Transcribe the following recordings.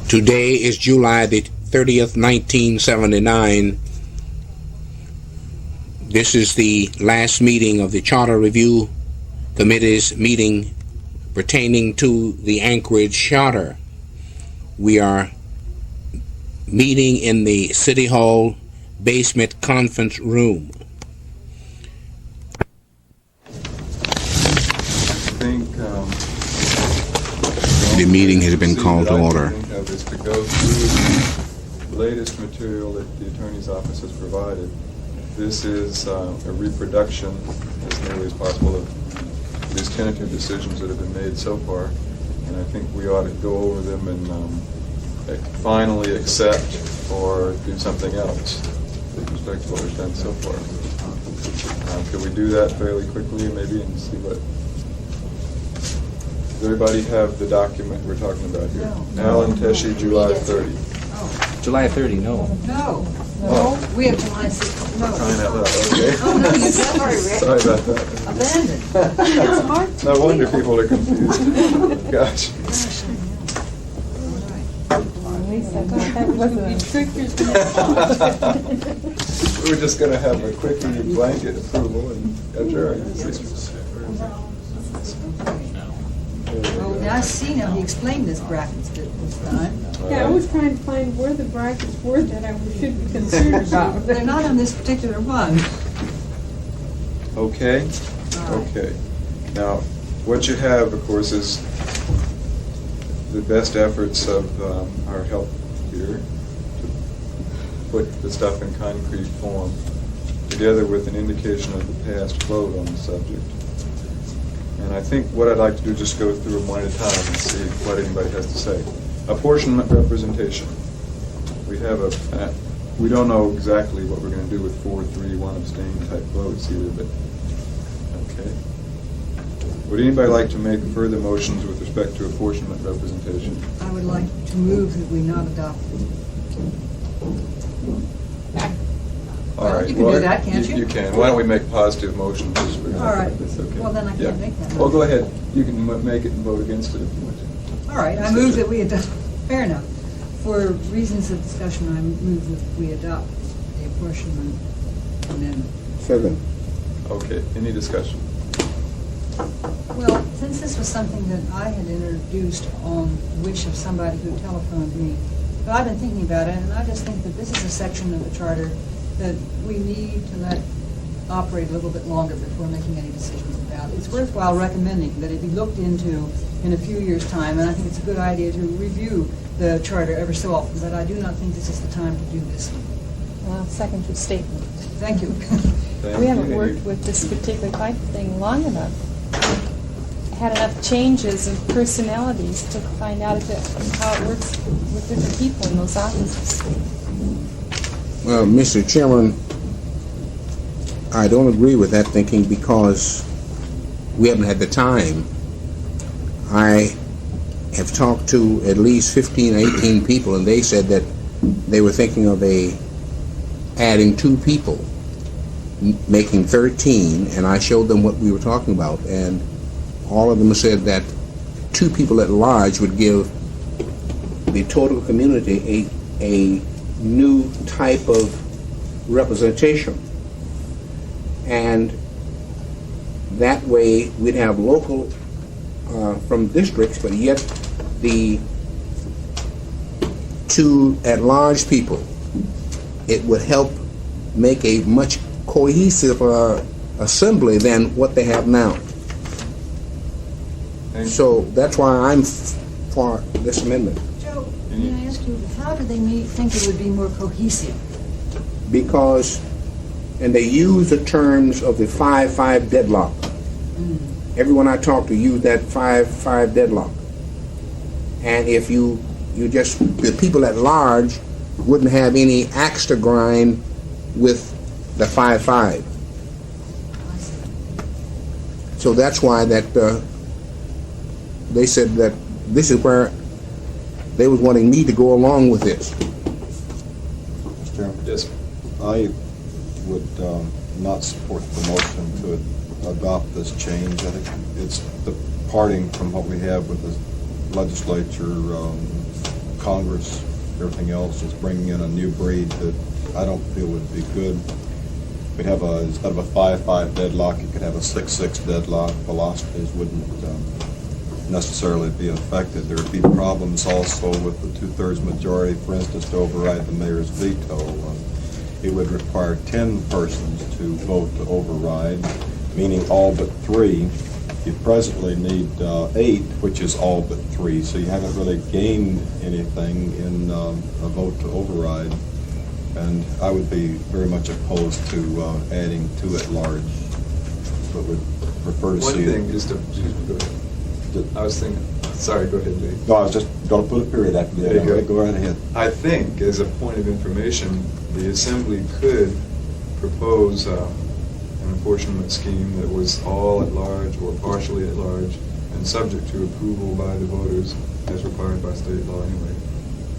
Today is July the 30th, 1979. This is the last meeting of the Charter Review Committee's meeting pertaining to the Anchorage Charter. We are meeting in the City Hall basement conference room. The meeting has been called to order. Is to go through the latest material that the Attorney's Office has provided. This is a reproduction, as nearly as possible, of these tentative decisions that have been made so far. And I think we ought to go over them and finally accept or do something else with respect to what we've done so far. Could we do that fairly quickly, maybe, and see what... Does everybody have the document we're talking about here? No. Alan Teshi, July 30. Oh. July 30, no. No. Oh. We have July 6. No. Crying out loud, okay. Oh, no, you're sorry, Rick. Sorry about that. Abandoned. It's hard to No wonder people are confused. Gosh. We're just going to have a quick blanket approval and adjourn. Oh, now I see now. He explained this brackets this time. Yeah, I was trying to find where the brackets were that I should be concerned about. They're not on this particular one. Okay? All right. Okay. Now, what you have, of course, is the best efforts of our help here to put the stuff in concrete form, together with an indication of the past vote on the subject. And I think what I'd like to do is just go through them one at a time and see what anybody has to say. Apportionment representation. We have we don't know exactly what we're going to do with 4-3-1 abstain type votes either, but okay. Would anybody like to make further motions with respect to apportionment representation? I would like to move that we not adopt. All right. You can do that, can't you? You can. Why don't we make positive motions? Just for All right. this, okay? Well, then I can't make that Well, motion. go ahead. You can make it and vote against it if you want to. All right, I move that we adopt. Fair enough. For reasons of discussion, I move that we adopt the apportionment amendment. Second. Okay. Any discussion? Well, since this was something that I had introduced on the wish of somebody who telephoned me, but I've been thinking about it, and I just think that this is a section of the charter that we need to let operate a little bit longer before making any decisions about. It's worthwhile recommending that it be looked into in a few years' time, and I think it's a good idea to review the charter ever so often, but I do not think this is the time to do this. Well, second your statement. Thank you. Thank We haven't you. worked with this particular type of thing long enough. Had enough changes and personalities to find out how it works with different people in those offices. Well, Mr. Chairman, I don't agree with that thinking because we haven't had the time. I have talked to at least 15 or 18 people, and they said that they were thinking of adding 2 people, making 13, and I showed them what we were talking about, and all of them said that 2 people at large would give the total community a new type of representation. And that way we'd have local from districts, but yet the 2 at-large people, it would help make a much cohesive assembly than what they have now. So that's why I'm for this amendment. Joe, may I ask you, how do they think it would be more cohesive? Because, and they use the terms of the 5-5 deadlock. Everyone I talk to use that 5-5 deadlock. And if you just, the people at large wouldn't have any axe to grind with the 5-5. So that's why that they said that this is where they was wanting me to go along with this. Mr. Chairman? Yes. I would not support the motion to adopt this change. I think it's departing from what we have with the legislature Congress, everything else, just bringing in a new breed that I don't feel would be good. We'd have instead of a 5-5 deadlock, you could have a 6-6 deadlock. Velocities wouldn't necessarily be affected. There would be problems also with the 2/3 majority, for instance, to override the mayor's veto. It would require 10 persons to vote to override, meaning all but 3. You presently need 8, which is all but 3, so you haven't really gained anything in a vote to override. And I would be very much opposed to adding 2 at large, but would prefer to One see thing, it. just to, go ahead. I was thinking, sorry, go ahead, Dave. No, I was just going to put a period after that. There you go. Go right ahead. I think, as a point of information, the Assembly could propose an apportionment scheme that was all at large or partially at large and subject to approval by the voters as required by state law anyway.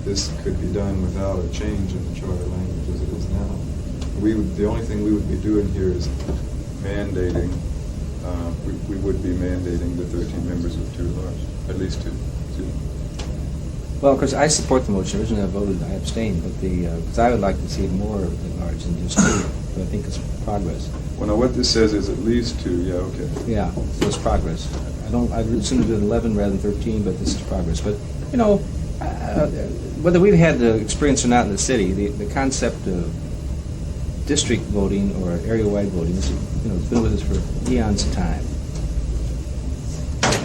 This could be done without a change in the charter language as it is now. The only thing we would be doing here is mandating, we would be mandating the 13 members of 2 at large, at least 2. Well, of course, I support the motion. Originally, I voted, I abstained, but because I would like to see more at large than just 2. But I think it's progress. Well, now what this says is at least 2, yeah, okay. Yeah, so it's progress. I'd sooner do 11 rather than 13, but this is progress. But, you know, whether we've had the experience or not in the city, the concept of district voting or area-wide voting is, it's been with us for eons of time.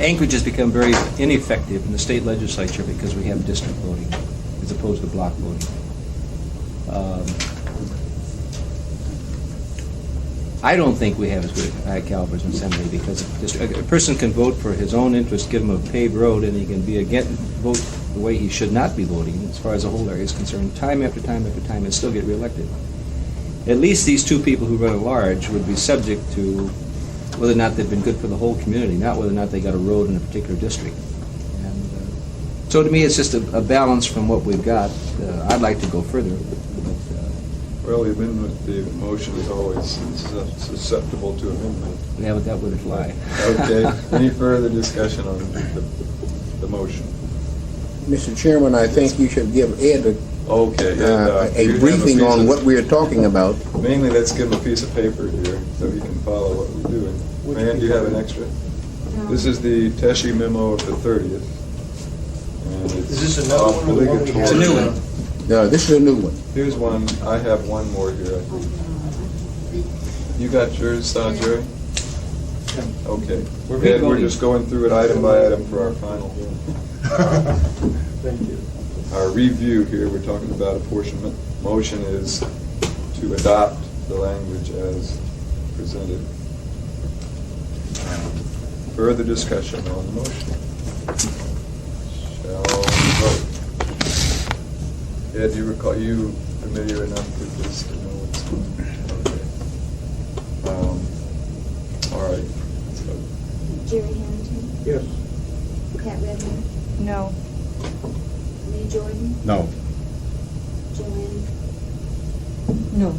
Anchorage has become very ineffective in the state legislature because we have district voting as opposed to block voting. I don't think we have as good a caliber as an assembly because a person can vote for his own interest, give him a paved road, and he can vote the way he should not be voting as far as the whole area is concerned, time after time after time, and still get reelected. At least these 2 people who run at large would be subject to whether or not they've been good for the whole community, not whether or not they got a road in a particular district. And so to me, it's just a balance from what we've got. I'd like to go further. Well, the amendment, the motion is always susceptible to amendment. Yeah, but that would fly. Okay, any further discussion on the motion? Mr. Chairman, I think you should give Ed Okay. And, a briefing on what we are talking about. Mainly, let's give him a piece of paper here so he can follow what we're doing. Man, do you have an extra? This is the Teshi memo of the 30th. And it's Is this another one or the one we obligatory. It's a new one. No, this is a new one. Here's one. I have one more here, I think. You got yours, Jerry? Okay. We're Ed, we're re-voting. just going through it item by item for our final. Thank you. Our review here, we're talking about apportionment. Motion is to adopt the language as presented. Further discussion on the motion. Shall we vote? Ed, you familiar enough with this to know what's going on? Okay. All right. Let's vote. Jerry Hamilton, Yes. Pat Redmond, No. Lee Jordan, No. Joanne, No.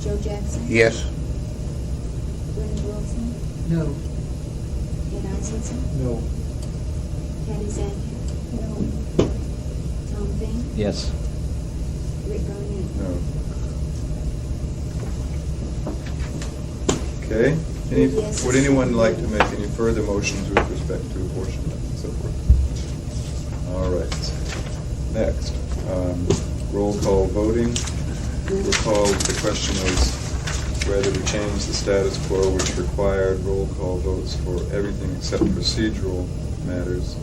Joe Jackson, Yes. Brenda Wilson, No. Ed Isaacson, No. Patty Zadek, No. Tom Finn, Yes. Rick Garnett. No. Okay. Yes. Would anyone like to make any further motions with respect to apportionment and so forth? All right. Next, roll call voting. Recall the question was whether to change the status quo, which required roll call votes for everything except procedural matters.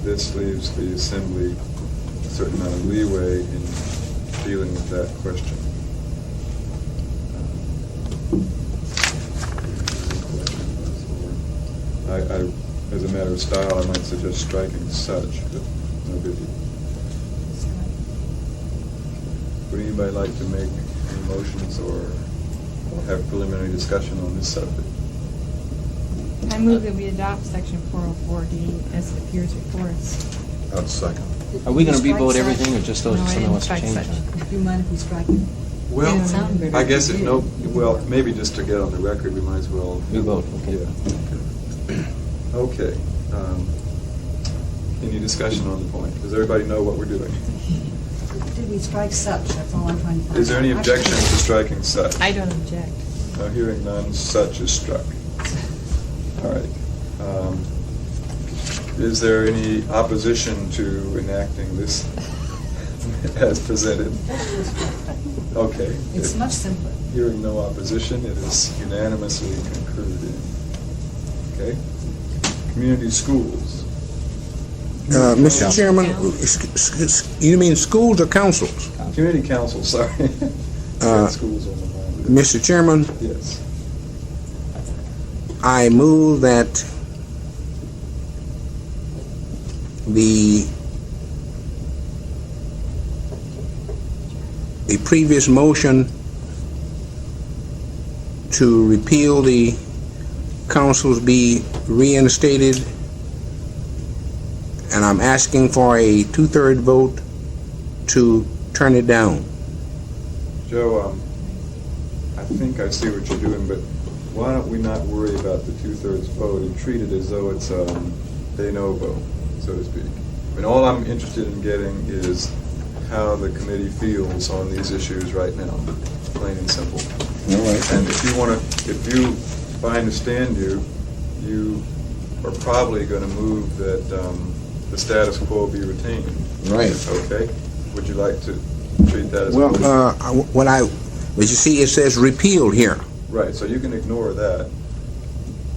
This leaves the Assembly a certain amount of leeway in dealing with that question. As a matter of style, I might suggest striking such, but no biggie. Would anybody like to make any motions or have preliminary discussion on this subject? I move that we adopt section 404D as it appears before us. I'd second. Are we going to Strike re-vote such. everything, or just those No, I something didn't wants to strike change? such. Do you mind if we strike it? Well, Didn't sound better I guess if it, you no, did. well, maybe just to get on the record, we might as well. We vote, okay. Yeah. Okay. Any discussion on the point? Does everybody know what we're doing? Did we strike such? That's all I'm trying to find out. Is there any objection to striking such? I don't object. Hearing none, such is struck. All right. Is there any opposition to enacting this as presented? Okay. It's much simpler. Hearing no opposition, it is unanimously concurred in. Okay? Community schools. Mr. Chairman, you mean schools or councils? Community council, sorry. Uh, Schools on the mind. Mr. Chairman, Yes. I move that the previous motion to repeal the councils be reinstated, and I'm asking for a two-third vote to turn it down. Joe, I think I see what you're doing, but why don't we not worry about the two-thirds vote and treat it as though it's de novo, so to speak? I mean, all I'm interested in getting is how the committee feels on these issues right now, plain and simple. All right. And if I understand you, you are probably going to move that the status quo be retained. Right. Okay? Would you like to treat that as a Well, motion? but you see, it says repealed here. Right, so you can ignore that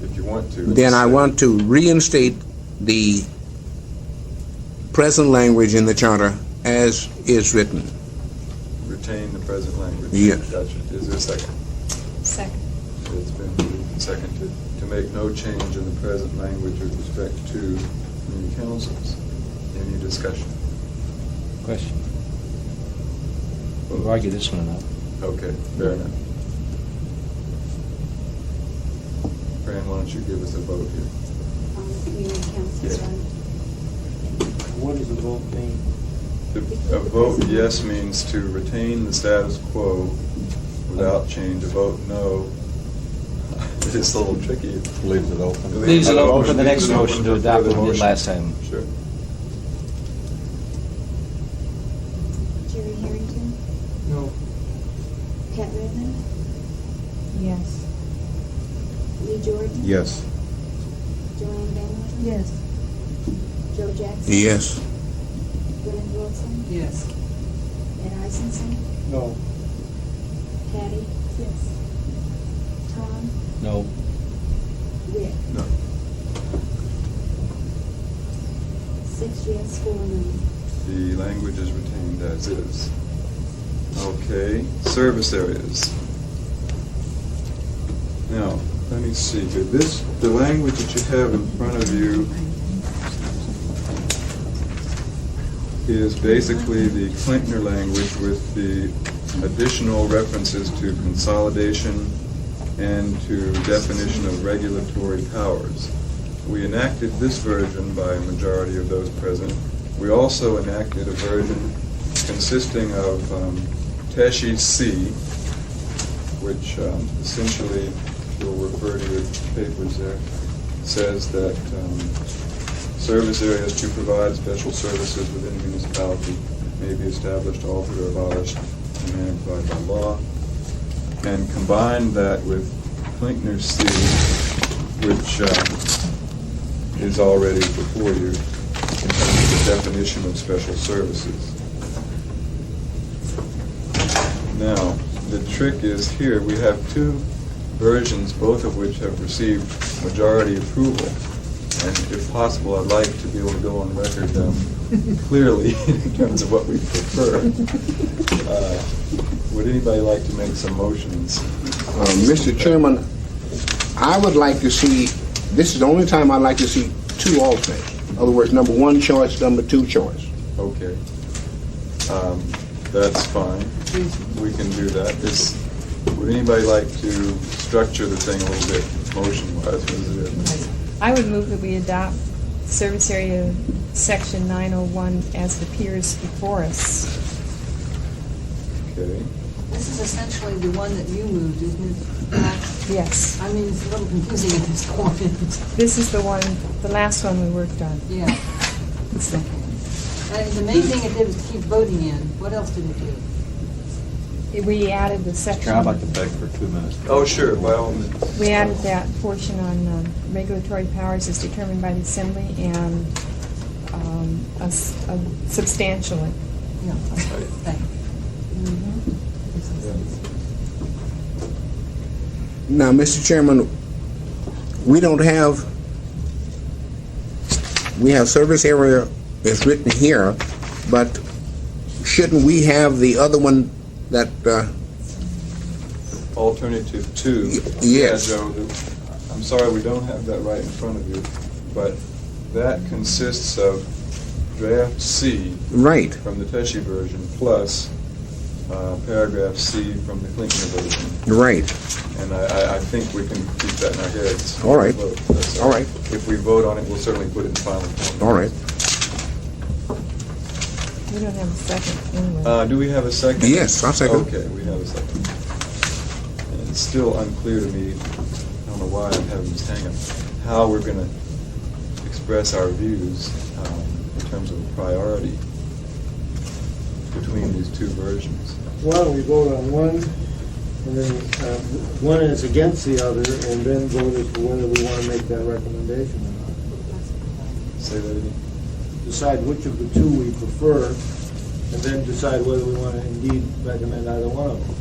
if you want to. Then I want to reinstate the present language in the charter as is written. Retain the present language. Yes. Gotcha. Is there a second? Second. It's been moved and seconded to make no change in the present language with respect to community councils. Any discussion? Question. We'll argue this one enough. Okay, fair enough. Fran, why don't you give us a vote here? On the community councils, Yeah. right? What does the vote mean? A vote yes means to retain the status quo without change. A vote no is a little tricky. Leaves it open. Leaves it open for the Leaves next it open motion to for adopt further what we did motion. last time. Sure. Jerry Harrington, No. Pat Redmond, Yes. Lee Jordan. Yes. Joanne Van Woerter. Yes. Joe Jackson. Yes. William Wilson. Yes. Ed Eisenson. No. Patty. Yes. Tom. No. Rick. No. 6 yes, 4 no. The language is retained as is. Okay, service areas. Now, let me see here. The language that you have in front of you is basically the Klinkner language with the additional references to consolidation and to definition of regulatory powers. We enacted this version by a majority of those present. We also enacted a version consisting of Teshi C, which essentially, you'll refer to your papers there, says that service areas to provide special services within a municipality may be established, altered, or abolished in a manner provided by law. And combine that with Klinkner C, which is already before you in terms of the definition of special services. Now, the trick is here, we have two versions, both of which have received majority approval. And if possible, I'd like to be able to go on record clearly in terms of what we prefer. Would anybody like to make some motions? Mr. Chairman, I would like to see, this is the only time I'd like to see two alternates. In other words, number one choice, number two choice. Okay. That's fine. We can do that. Would anybody like to structure the thing a little bit motion-wise? I would move that we adopt service area section 901 as it appears before us. Okay. This is essentially the one that you moved, isn't it? Yes. I mean, it's a little confusing at this point. This is the one, the last one we worked on. Yeah. Second. And the main thing it did was keep voting in. What else did it do? We added the section. I'd like to beg for 2 minutes. Oh, sure, by all means. We added that portion on regulatory powers as determined by the Assembly and substantially. Yeah, thank you. Now, Mr. Chairman, we have service area is written here, but shouldn't we have the other one that, Alternative 2. Yes. Yeah, Joe, I'm sorry we don't have that right in front of you, but that consists of draft C right, from the Teshi version plus paragraph C from the Klinkner version. right, And I think we can keep that in our heads. All right. Vote. That's all right, If we vote on it, we'll certainly put it in final form. all right. We don't have a second anyway. Do we have a second? Yes, I'll second. Okay, we have a second. And it's still unclear to me, I don't know why I'm having this hang up, how we're going to express our views in terms of priority between these two versions. Why don't we vote on one, and then one is against the other, and then vote as to whether we want to make that recommendation or not. Say that again? Decide which of the two we prefer, and then decide whether we want to indeed recommend either one of them,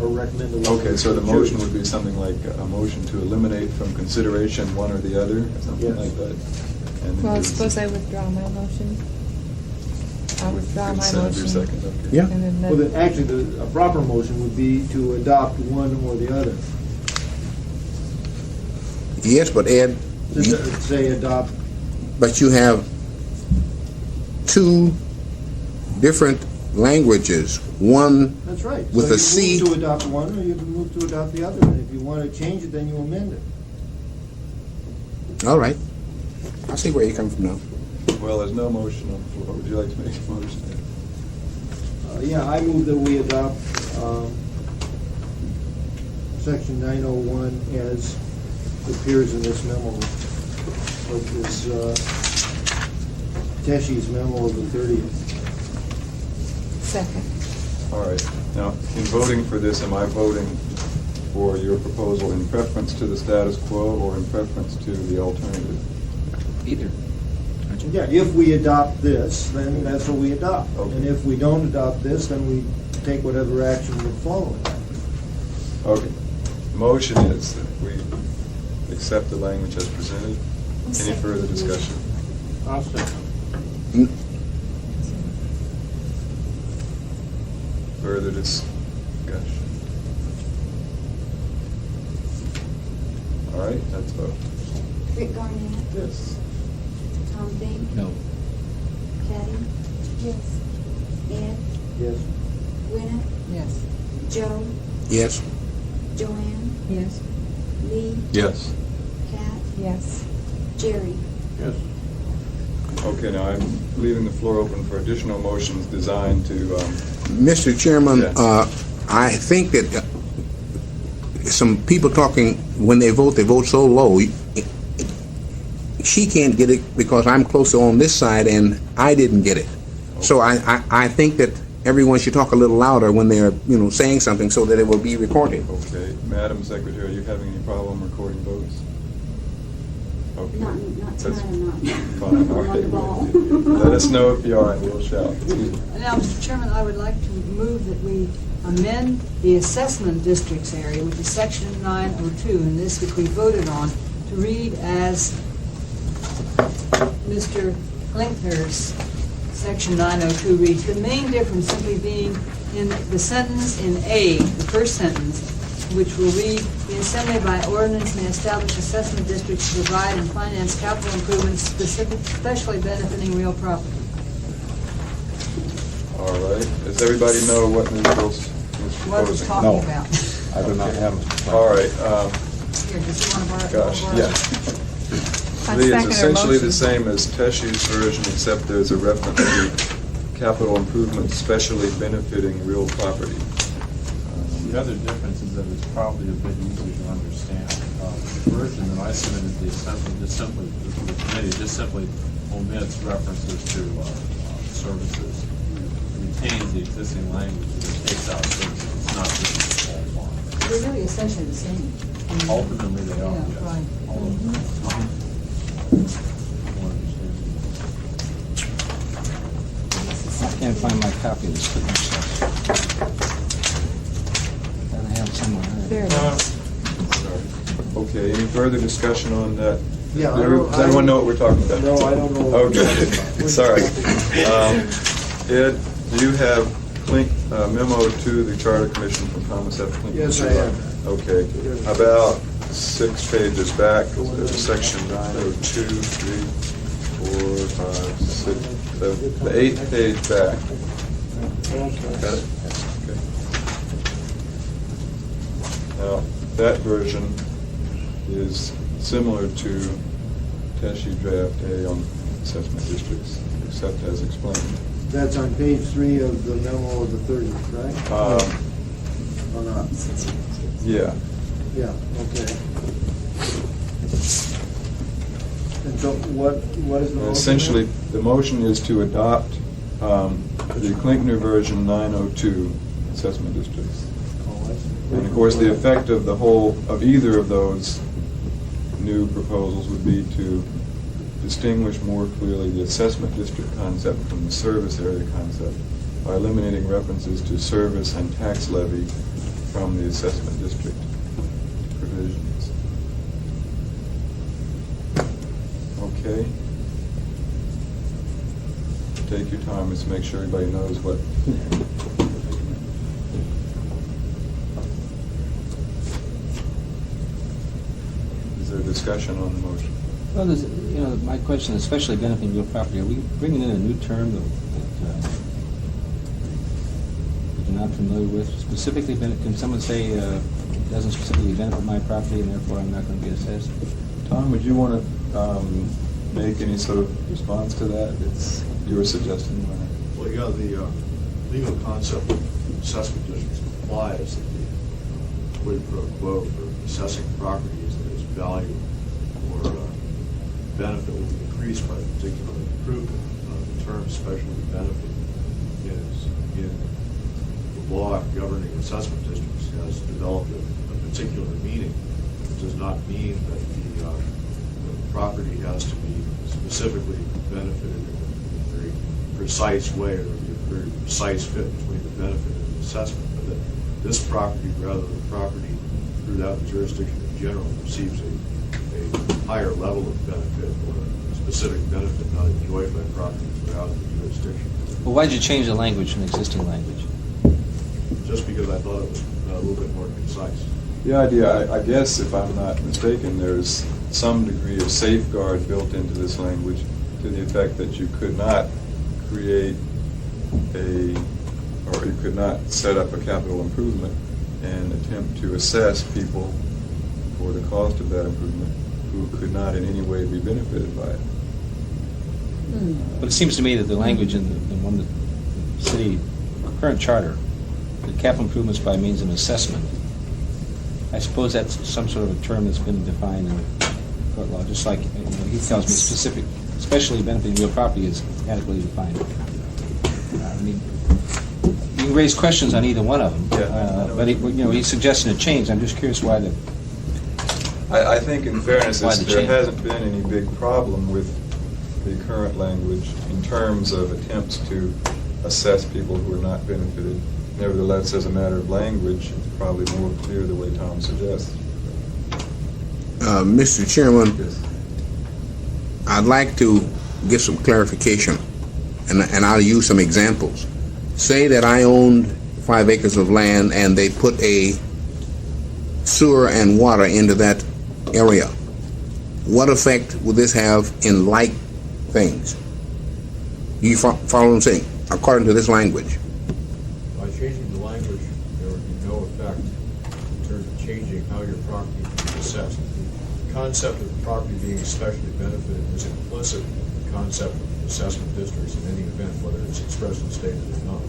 or recommend the one. Okay, so the motion would be something like a motion to eliminate from consideration one or the other, or something Yes. like that. And Well, then suppose I withdraw my motion. I'll withdraw my consent of your motion. second, okay. Yeah. And then Well, actually, a proper motion would be to adopt one or the other. Yes, but Ed, Say adopt, but you have two different languages. One, that's right. With So a C- you move to adopt one, or you can move to adopt the other, and if you want to change it, then you amend it. all right. I see where you come from now. Well, there's no motion on the floor. Would you like to make a motion? Yeah, I move that we adopt Section 901 as appears in this memo, which is Teshi's memo of the 30th. second. All right. Now, in voting for this, am I voting for your proposal in preference to the status quo or in preference to the alternative? Either. Yeah, if we adopt this, then that's what we adopt. Okay. And if we don't adopt this, then we take whatever action would follow it. Okay. Motion is that we accept the language as presented. Any further discussion? I'll second. Further discussion? All right, let's vote. Rick Garnett, Yes. Tom Fink, No. Patty, Yes. Ed, Yes. Gwyneth, Yes. Joe, Yes, Joanne, Yes. Lee, Yes. Pat, Yes. Jerry. Yes. Okay, now I'm leaving the floor open for additional motions designed to, Mr. Chairman, Yes. I think that some people talking, when they vote so low. She can't get it because I'm closer on this side and I didn't get it. So I think that everyone should talk a little louder when they're, saying something so that it will be recorded. okay. Madam Secretary, are you having any problem recording votes? Okay. Not That's tonight, I'm not. fine. I'm All on right. the ball. Let us know if you are, and we'll shout. Excuse me. Now, Mr. Chairman, I would like to move that we amend the assessment districts area, which is section 902, and this which we voted on, to read as Mr. Klinkner's section 902 reads. The main difference simply being in the sentence in A, the first sentence, which will read, "The Assembly by ordinance may establish assessment districts to provide and finance capital improvements especially benefiting real property." All right. Does everybody know what Ms. Wilson is What I was proposing? talking No. about. I do not have. All right. Here, does he want to borrow? Gosh, borrow yeah. it? I Lee, second it's her essentially motion. the same as Teshi's version, except there's a reference to capital improvements specially benefiting real property. The other difference is that it's probably a bit easier to understand. The version that I submitted to the Assembly, the committee, just simply omits references to services, retains the existing language, but takes out services. It's not just a small font. They're really essentially the same. Ultimately, they are, Yeah, yes. right. All of them. More understanding. I can't find my copy of the statement. Gotta have it somewhere. There it is. Okay, any further discussion on that? Yeah, Does everyone know what we're talking about? No, I don't know. what we're Okay, talking about. sorry. Ed, do you have Clink memo to the Charter Commission from Thomas F. Clink? Yes, I have. Okay, about 6 pages back, there's section 902, 3, 4, 5, 6, the 8th page back. Got it? Okay. Now, that version is similar to Teshi Draft A on assessment districts, except as explained. That's on page 3 of the memo of the 30th, right? Or not? Yeah. Yeah, okay. And so what is the motion? Essentially, the motion is to adopt the Klinkner version 902 assessment districts. And of course, the effect of of either of those new proposals would be to distinguish more clearly the assessment district concept from the service area concept by eliminating references to service and tax levy from the assessment district provisions. Okay? Take your time, let's make sure everybody knows what. Is there discussion on the motion? Well, my question, especially benefiting real property, are we bringing in a new term that you're not familiar with? Specifically, can someone say, it doesn't specifically benefit my property and therefore I'm not going to be assessed? Tom, would you want to make any sort of response to that? It's your suggestion. Well, yeah, the legal concept of assessment districts implies that the quid pro quo for assessing property is that its value or benefit will be increased by a particular improvement. The term specially benefit is in the law governing assessment districts has developed a particular meaning. It does not mean that the property has to be specifically benefited in a very precise way or be a very precise fit between the benefit and the assessment, but that this property, rather than property throughout the jurisdiction in general, receives a higher level of benefit or a specific benefit not enjoyed by property throughout the jurisdiction. Well, why did you change the language from the existing language? Just because I thought it was a little bit more concise. The idea, I guess, if I'm not mistaken, there's some degree of safeguard built into this language to the effect that you could not create or you could not set up a capital improvement and attempt to assess people for the cost of that improvement who could not in any way be benefited by it. But it seems to me that the language in the city current charter, the capital improvements by means of assessment, I suppose that's some sort of a term that's been defined in court law, just like he tells me specific, especially benefiting real property is adequately defined. I mean, you can raise questions on either one of them, Yeah. but he's suggesting a change. I'm just curious why the. I think in fairness, Why the there change? hasn't been any big problem with the current language in terms of attempts to assess people who are not benefited. Nevertheless, as a matter of language, it's probably more clear the way Tom suggests. Mr. Chairman, Yes. I'd like to get some clarification, and I'll use some examples. Say that I owned 5 acres of land and they put a sewer and water into that area. What effect would this have in like things? You follow what I'm saying? According to this language. By changing the language, there would be no effect in terms of changing how your property is assessed. The concept of property being especially benefited is implicit in the concept of assessment districts in any event, whether it's expressly stated or not.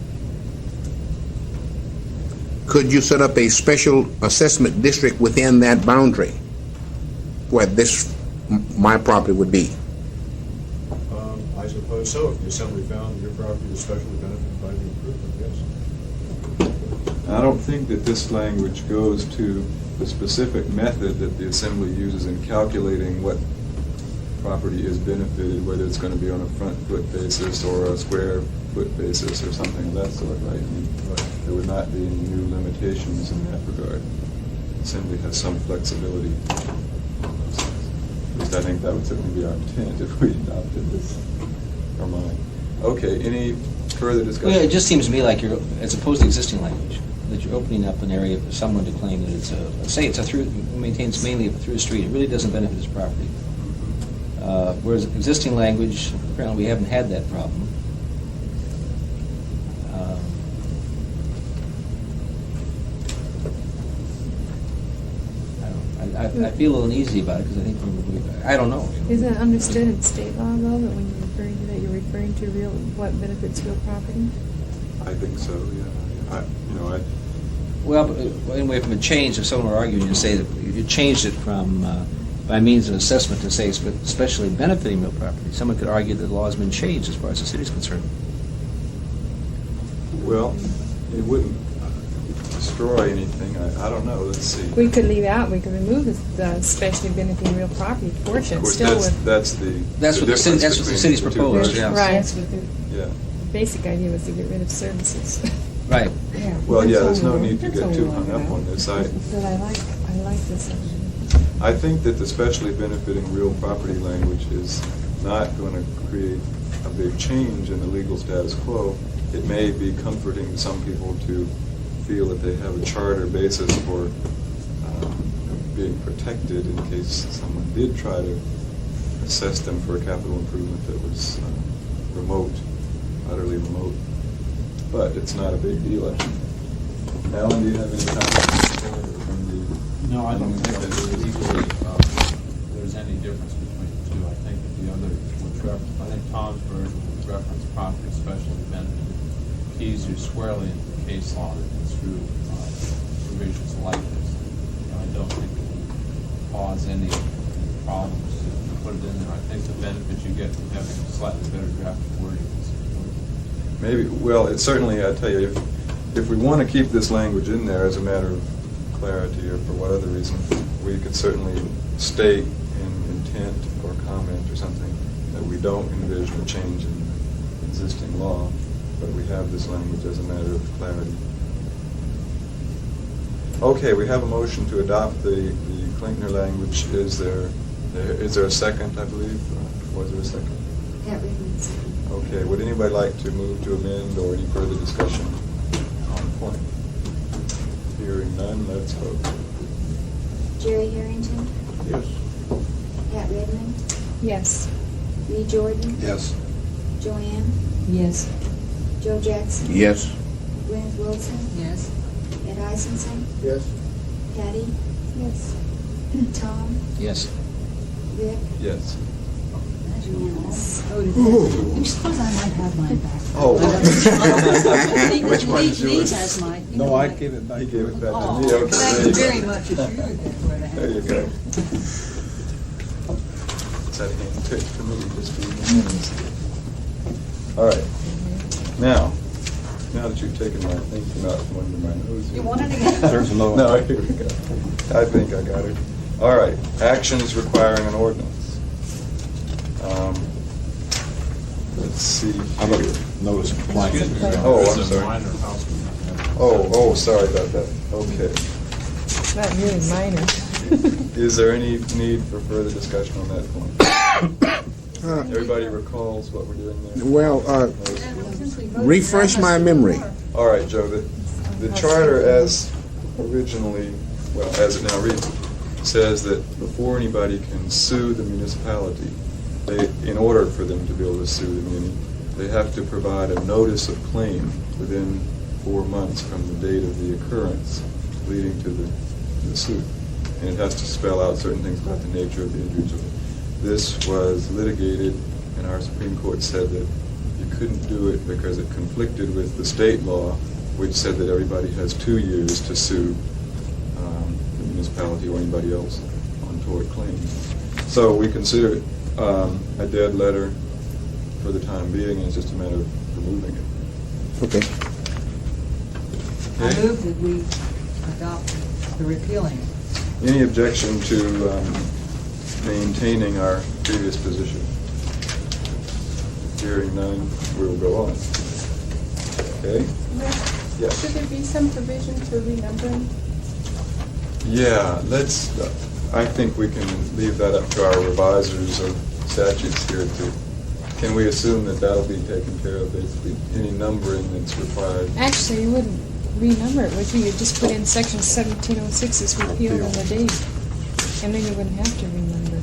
Could you set up a special assessment district within that boundary where my property would be? So if the assembly found that your property was specially benefited by the improvement, yes. I don't think that this language goes to the specific method that the assembly uses in calculating what property is benefited, whether it's going to be on a front foot basis or a square foot basis or something of that sort, right? I mean, there would not be any new limitations in that regard. The assembly has some flexibility. At least I think that would certainly be our intent if we adopted this or mine. Okay, any further discussion? Well, it just seems to me like you're, as opposed to existing language, that you're opening up an area for someone to claim that it's a, say it's a through, maintains mainly a through street, it really doesn't benefit his property. Whereas existing language, apparently we haven't had that problem. I feel a little uneasy about it because I think I don't know. Isn't it understood in state law, though, that when you're referring to that, you're referring to real, what benefits real property? I think so, yeah. Well, but anyway, from a change, if someone were arguing to say that you changed it from by means of assessment to say especially benefiting real property, someone could argue that the law has been changed as far as the city's concerned. Well, it wouldn't destroy anything. I don't know. Let's see. We could leave out, we could remove the especially benefiting real property portion, Of course, still with, that's That's what the difference city- that's what the between city's the two proposed, versions. yeah. right. That's what the, Yeah. The basic idea was to get rid of services. Right. yeah. Well, yeah, there's That's all no we- need to that's get all too we hung want up about. on this. But I like this. I think that the specially benefiting real property language is not going to create a big change in the legal status quo. It may be comforting to some people to feel that they have a charter basis for being protected in case someone did try to assess them for a capital improvement that was remote, utterly remote. But it's not a big deal, I think. Alan, do you have any comments from the? No, I don't think that legally there's any difference between the two. I think that the other would reference, I think Tom's version would reference property especially benefited, keys you squarely into the case law that through provisions like this. I don't think it would cause any problems to put it in there. I think the benefit you get from having a slightly better drafted wording is Maybe, well, it's certainly, I tell you, if we want to keep this language in there as a matter of clarity or for what other reason, we could certainly state in intent or comment or something that we don't envision a change in existing law, but we have this language as a matter of clarity. Okay, we have a motion to adopt the Klinkner language. Is there a second, I believe? Was there a second? Pat Redmond, second. Okay, would anybody like to move to amend or any further discussion on the point? Hearing none, let's vote. Jerry Harrington, Yes. Pat Redmond, Yes. Lee Jordan, Yes. Joanne, Yes. Joe Jackson, Yes. Gwyneth Wilson, Yes. Ed Eisenson, Yes? Patty, Yes. Tom, Yes. Rick, Yes. That's unanimous. voted. You suppose I might have mine back? Oh. Lee- Which one is Lee yours? has mine. You No, know I mine. gave it back. He gave it back to Oh, me. Okay, thank there you you go. very much. It's you that were the There you go. It's that hand picked for me, just for unanimous. All right. Now that you've taken my thinking out from under my nose. You want it again? There's no. No, here we go. I think I got it. All right, actions requiring an ordinance. Let's see How about here. notice of compliance? Excuse me, Oh, there's I'm a sorry. minor housekeeping. Oh, sorry about that. Okay. It's not really minor. Is there any need for further discussion on that point? Everybody recalls what we're doing there? Well, Since we voted, refresh I my must memory. do more. All right, Joe, the charter as originally, well, as it now reads, says that before anybody can sue the municipality, in order for them to be able to sue the muni, they have to provide a notice of claim within 4 months from the date of the occurrence leading to the suit. And it has to spell out certain things about the nature of the injuries. This was litigated, and our Supreme Court said that you couldn't do it because it conflicted with the state law, which said that everybody has 2 years to sue the municipality or anybody else on tort claims. So we consider it a dead letter, for the time being, and it's just a matter of removing it. Okay. I Okay. move that we adopt the repealing. Any objection to maintaining our previous position? Hearing none, we will go on. Okay? Yes. Should there be some provision for renumbering? Yeah, I think we can leave that up to our revisers of statutes here can we assume that that'll be taken care of, basically, any numbering that's required? Actually, you wouldn't renumber it, would you? You'd just put in section 1706 is repealed on the date, and then you wouldn't have to renumber.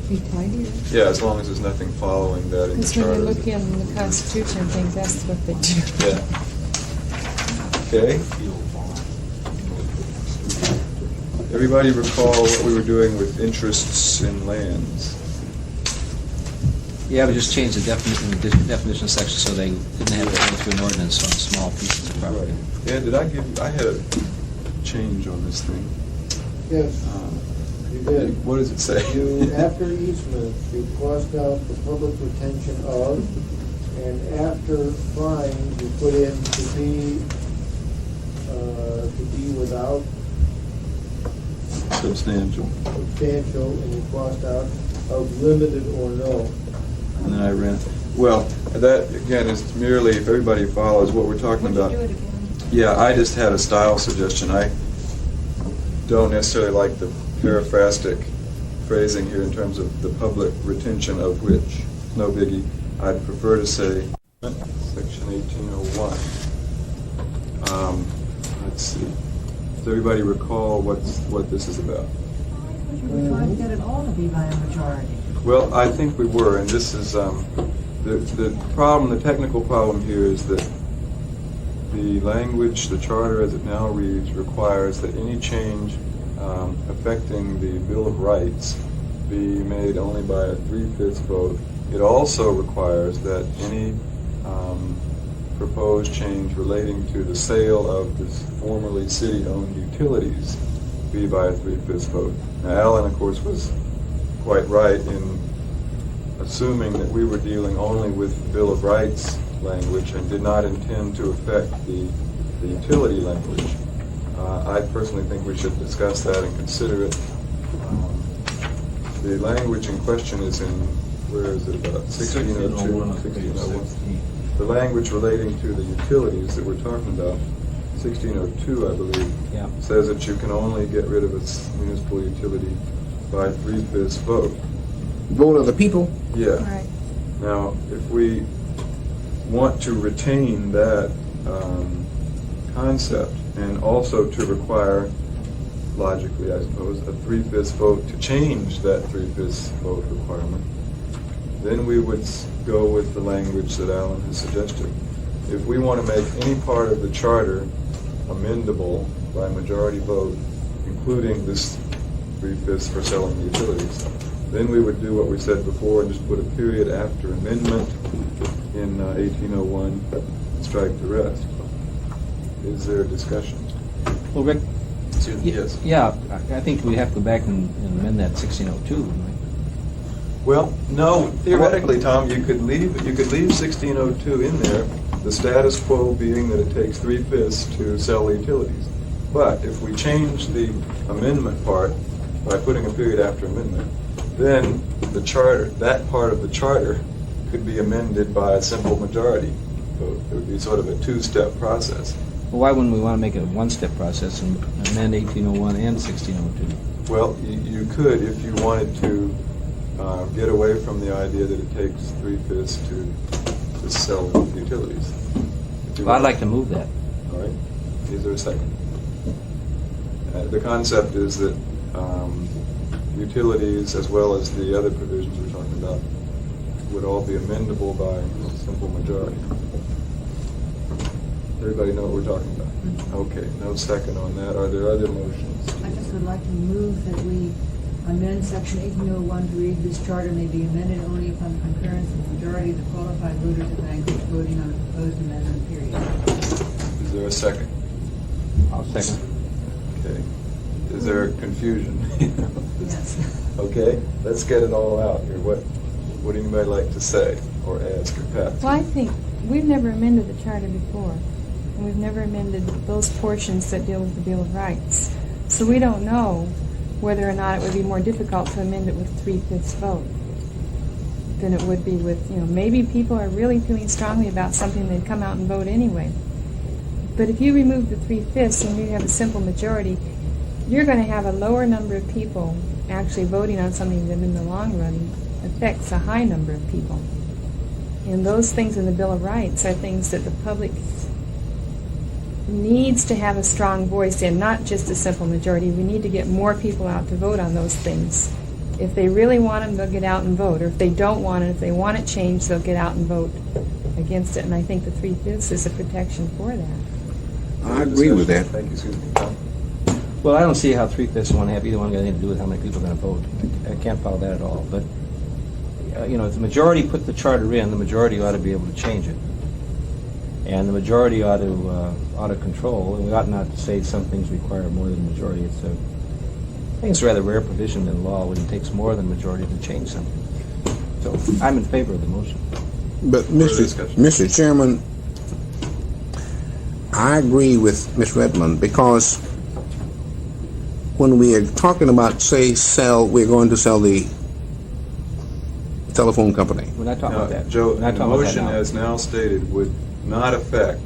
Be tidier. Yeah, as long as there's nothing following that in the Because charter. when you look in the Constitution and things, that's what they do. Yeah. Okay. Everybody recall what we were doing with interests in lands? Yeah, we just changed the definition section so they didn't have to go through an ordinance on small pieces of property. Yeah, I had a change on this thing. Yes, you did. What does it say? You, after easement, you crossed out the public retention of, and after fines, you put in to be without Substantial. substantial, and you crossed out of limited or no. And then I ran, well, that, again, is merely, if everybody follows what we're talking Would about. you do it again? Yeah, I just had a style suggestion. I don't necessarily like the paraphrastic phrasing here in terms of the public retention of which. No biggie. I'd prefer to say, section 1801. Let's see. Does everybody recall what this is about? Would you try to get it all to be by a majority? Well, I think we were, and this is, the problem, the technical problem here is that the language, the charter as it now reads, requires that any change affecting the Bill of Rights be made only by a 3/5 vote. It also requires that any proposed change relating to the sale of the formerly city-owned utilities be by a 3/5 vote. Now, Alan, of course, was quite right in assuming that we were dealing only with Bill of Rights language and did not intend to affect the utility language. I personally think we should discuss that and consider it. The language in question is in, where is it, about 1602, 1601. The language relating to the utilities that we're talking about, 1602, I believe, Yeah. says that you can only get rid of a municipal utility by 3/5 vote. Vote of the people? Yeah. Right. Now, if we want to retain that concept and also to require, logically, I suppose, a 3/5 vote to change that 3/5 vote requirement, then we would go with the language that Alan has suggested. If we want to make any part of the charter amendable by majority vote, including this 3/5 for selling utilities, then we would do what we said before and just put a period after amendment in 1801 and strike the rest. Is there a discussion? Well, Rick, Yes. yeah, I think we have to go back and amend that 1602, right? Well, no, theoretically, Tom, you could leave 1602 in there, the status quo being that it takes 3/5 to sell the utilities. But if we change the amendment part by putting a period after amendment, then the charter, that part of the charter, could be amended by a simple majority vote. It would be sort of a two-step process. Well, why wouldn't we want to make it a one-step process and amend 1801 and 1602? Well, you could if you wanted to get away from the idea that it takes 3/5 to sell utilities. Well, I'd like to move that. All right. Is there a second? The concept is that utilities, as well as the other provisions we're talking about, would all be amendable by a simple majority. Everybody know what we're talking about? Okay, no second on that. Are there other motions? I just would like to move that we amend section 1801 to read, this charter may be amended only upon the concurrence of the majority of the qualified voters of Anchorage voting on a proposed amendment, period. Is there a second? I'll second. Okay. Is there confusion? Yes. Okay, let's get it all out here. What Would anybody like to say or ask or Pat? Well, I think we've never amended the charter before, and we've never amended those portions that deal with the Bill of Rights. So we don't know whether or not it would be more difficult to amend it with 3/5 vote than it would be with, maybe people are really feeling strongly about something, they'd come out and vote anyway. But if you remove the 3/5 and you have a simple majority, you're going to have a lower number of people actually voting on something that in the long run affects a high number of people. And those things in the Bill of Rights are things that the public needs to have a strong voice in, not just a simple majority. We need to get more people out to vote on those things. If they really want them, they'll get out and vote. Or if they don't want it, if they want it changed, they'll get out and vote against it. And I think the 3/5 is a protection for that. I agree with that. Thank you, Susan. Tom? Well, I don't see how 3/5 one have either one got anything to do with how many people are going to vote. I can't follow that at all. But if the majority put the charter in, the majority ought to be able to change it, and the majority ought to control. And we ought not to say some things require more than the majority. I think it's a rather rare provision in law when it takes more than majority to change something. So I'm in favor of the motion. But, discussion. Mr. Chairman, I agree with Ms. Redmond, because when we are talking about, say, we're going to sell the telephone company. We're not talking Now, about that. Joe, We're not the talking about that motion now. as now stated would not affect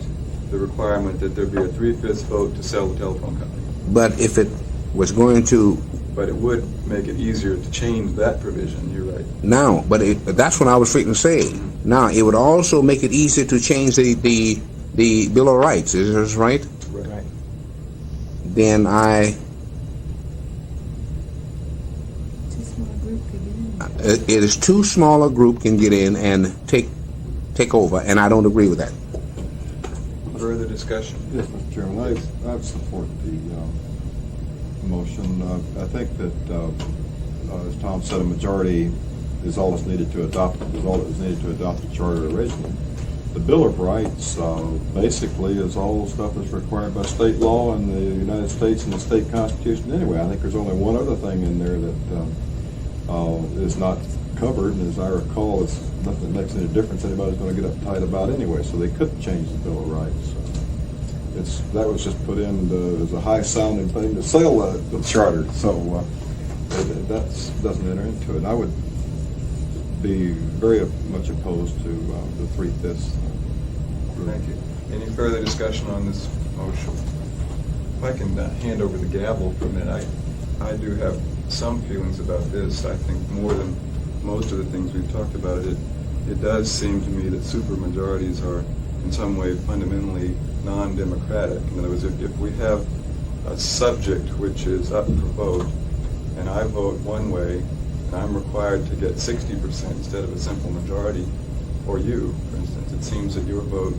the requirement that there be a 3/5 vote to sell the telephone company. But if it was going to But it would make it easier to change that provision, you're right. now, that's what I was trying to say. Now, it would also make it easier to change the Bill of Rights. Is this right? Right. Then Too small a group could get in. it is too small a group can get in and take over, and I don't agree with that. Further discussion? Yes, Mr. Chairman, I support the motion. I think that, as Tom said, a majority is all that's needed to adopt the charter originally. The Bill of Rights basically is all stuff that's required by state law in the United States and the state constitution anyway. I think there's only one other thing in there that is not covered, and as I recall, it's nothing that makes any difference anybody's going to get uptight about anyway, so they couldn't change the Bill of Rights. That was just put in as a high-sounding thing to sell the charter, so that doesn't enter into it. And I would be very much opposed to the 3/5. Thank you. Any further discussion on this motion? If I can hand over the gavel for a minute, I do have some feelings about this. I think more than most of the things we've talked about, it does seem to me that supermajorities are in some way fundamentally non-democratic. In other words, if we have a subject which is up for vote, and I vote one way, and I'm required to get 60% instead of a simple majority, or you, for instance, it seems that your vote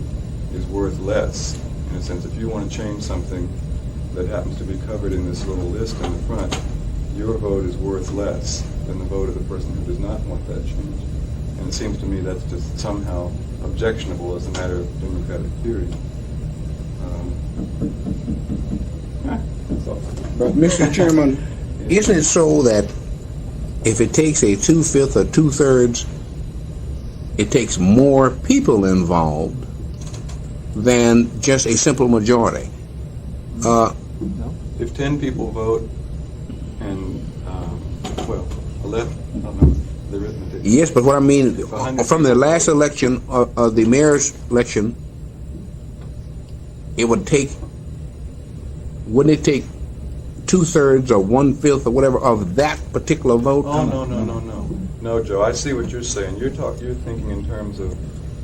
is worth less. In a sense, if you want to change something that happens to be covered in this little list in the front, your vote is worth less than the vote of the person who does not want that change. And it seems to me that's just somehow objectionable as a matter of democratic theory. That's all. But, Mr. Chairman, isn't it so that if it takes a 2/5 or 2/3, it takes more people involved than just a simple majority? If 10 people vote and, 11, I don't know the arithmetic. Yes, but what I mean, If 100 from the people last vote- election, of the mayor's election, it would take, wouldn't it take 2/3 or 1/5 or whatever of that particular vote? Oh, no. No, Joe, I see what you're saying. You're thinking in terms of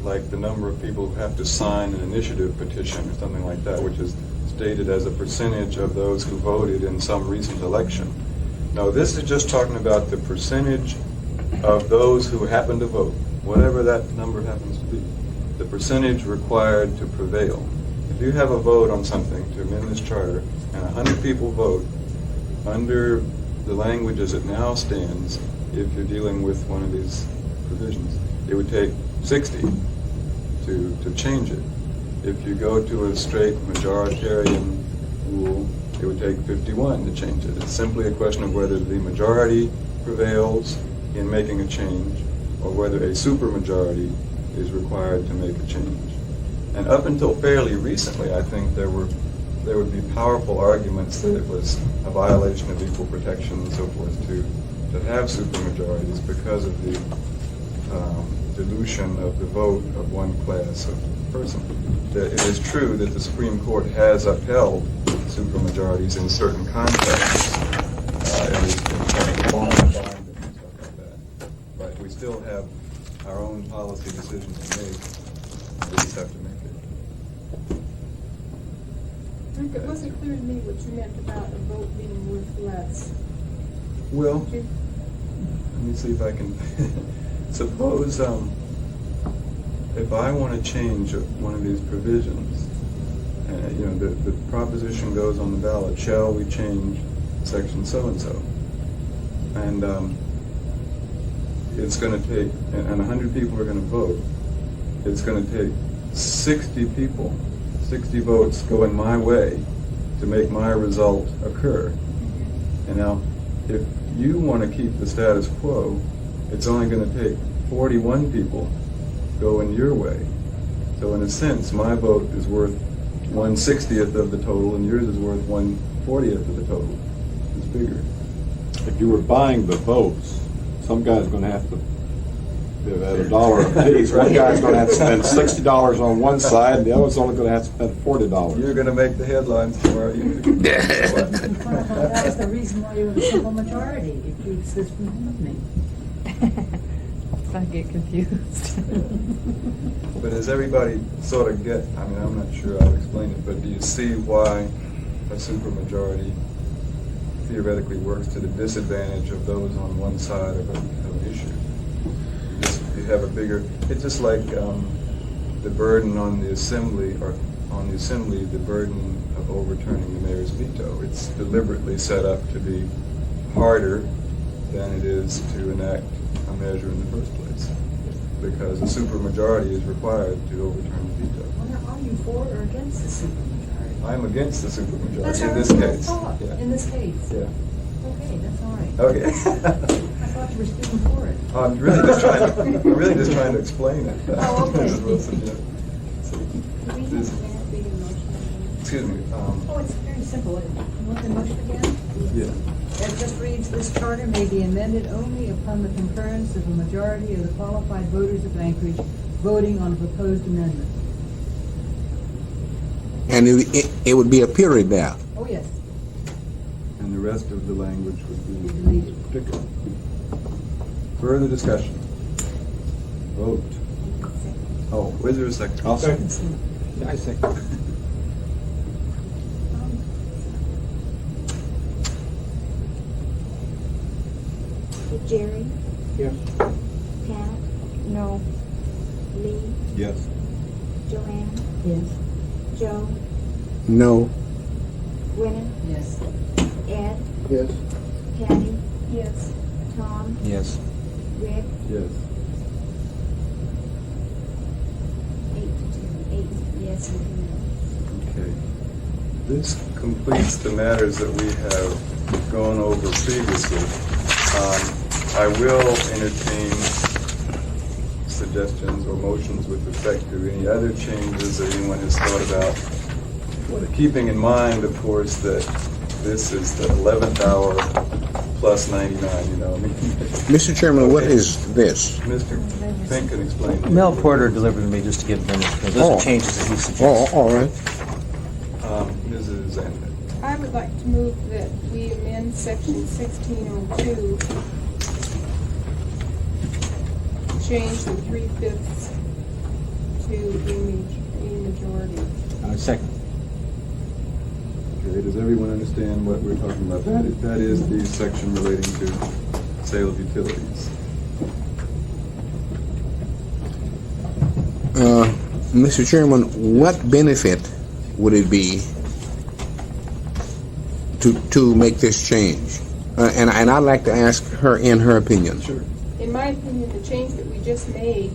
like the number of people who have to sign an initiative petition or something like that, which is stated as a percentage of those who voted in some recent election. No, this is just talking about the percentage of those who happen to vote, whatever that number happens to be. The percentage required to prevail. If you have a vote on something to amend this charter, and 100 people vote, under the language as it now stands, if you're dealing with one of these provisions, it would take 60 to change it. If you go to a straight majoritarian rule, it would take 51 to change it. It's simply a question of whether the majority prevails in making a change, or whether a supermajority is required to make a change. And up until fairly recently, I think there would be powerful arguments that it was a violation of equal protection and so forth to have supermajorities because of the dilution of the vote of one class of person. That it is true that the Supreme Court has upheld supermajorities in certain contexts, but we still have our own policy decisions to make. We just have to make it. Rick, it wasn't clear to me what you meant about a vote being worth less. Well, Could you- let me see if I can. Suppose if I want to change one of these provisions, the proposition goes on the ballot, shall we change section so-and-so? And it's going to take, and 100 people are going to vote, it's going to take 60 people, 60 votes going my way to make my result occur. And now, if you want to keep the status quo, it's only going to take 41 people going your way. So in a sense, my vote is worth 1/60th of the total, and yours is worth 1/40th of the total. It's bigger. If you were buying the votes, some guy's gonna have to, at $1 apiece, one guy's gonna have to spend $60 on one side, and the other's only gonna have to spend $40. You're going to make the headlines tomorrow. That was the reason why you were a simple majority. It keeps this from happening. I get confused. But does everybody sort of get, I mean, I'm not sure I'll explain it, but do you see why a supermajority theoretically works to the disadvantage of those on one side of an issue? You have a bigger, it's just like the burden on the assembly, the burden of overturning the mayor's veto. It's deliberately set up to be harder than it is to enact a measure in the first place, because a supermajority is required to overturn the veto. Well, now, are you for or against the supermajority? I'm against the That's supermajority in what this I case. thought. Yeah. In this case? Yeah. Okay, that's all right. Okay. I thought you were speaking for it. I'm really just trying to explain it. Oh, okay. Mrs. Wilson, yeah. Do we have This- to have big emotion? Excuse me. Oh, it's very simple. You want the motion again? Yeah. It just reads, this charter may be amended only upon the concurrence of a majority of the qualified voters of Anchorage voting on a proposed amendment. And it would be a period there. Oh, yes. And the rest of the language would be Deleted. particular. Further discussion. Vote. Oh, is there a second? I'll second. I second. Jerry, Yes. Pat, No. Lee, Yes. Joanne, Yes. Joe, No. Gwyneth, Yes. Ed, Yes. Patty, Yes. Tom, Yes. Rick, Yes. 8 yes and 2 no. Okay. This completes the matters that we have gone over previously. I will entertain suggestions or motions with respect to any other changes that anyone has thought about. Keeping in mind, of course, that this is the 11th hour plus 99, you know. Mr. Chairman, what is this? Mr. Fink can explain. Mel Porter delivered to me just to give them, those Oh. are changes that he Oh, suggested. all right. Mrs. Anderson. I would like to move that we amend section 1602, change the 3/5 to a majority. Second. Okay, does everyone understand what we're talking about? That is the section relating to sale of utilities. Mr. Chairman, what benefit would it be to make this change? And I'd like to ask her in her opinion. Sure. In my opinion, the change that we just made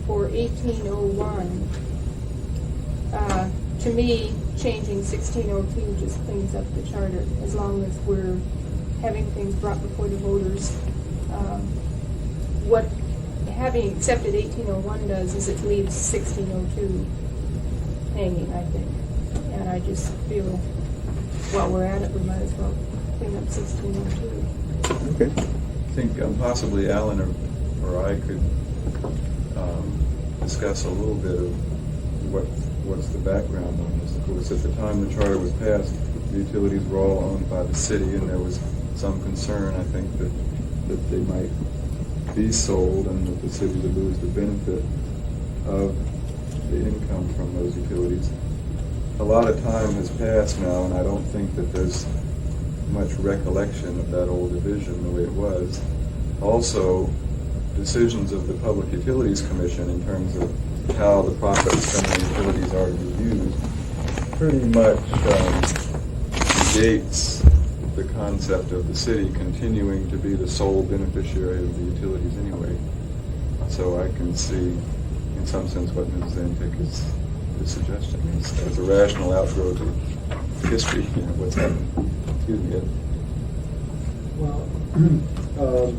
for 1801, to me, changing 1602 just cleans up the charter, as long as we're having things brought before the voters. What having accepted 1801 does is it leaves 1602 hanging, I think. And I just feel, while we're at it, we might as well clean up 1602. Okay. I think possibly Alan or I could discuss a little bit of what's the background on this. Of course, at the time the charter was passed, the utilities were all owned by the city, and there was some concern, I think, that they might be sold and that the city would lose the benefit of the income from those utilities. A lot of time has passed now, and I don't think that there's much recollection of that old division the way it was. Also, decisions of the Public Utilities Commission in terms of how the profits from the utilities are to be used pretty much negates the concept of the city continuing to be the sole beneficiary of the utilities anyway. So I can see, in some sense, what Ms. Zantik is suggesting as a rational outgrowth of history, what's happened. Excuse me, Ed. Well,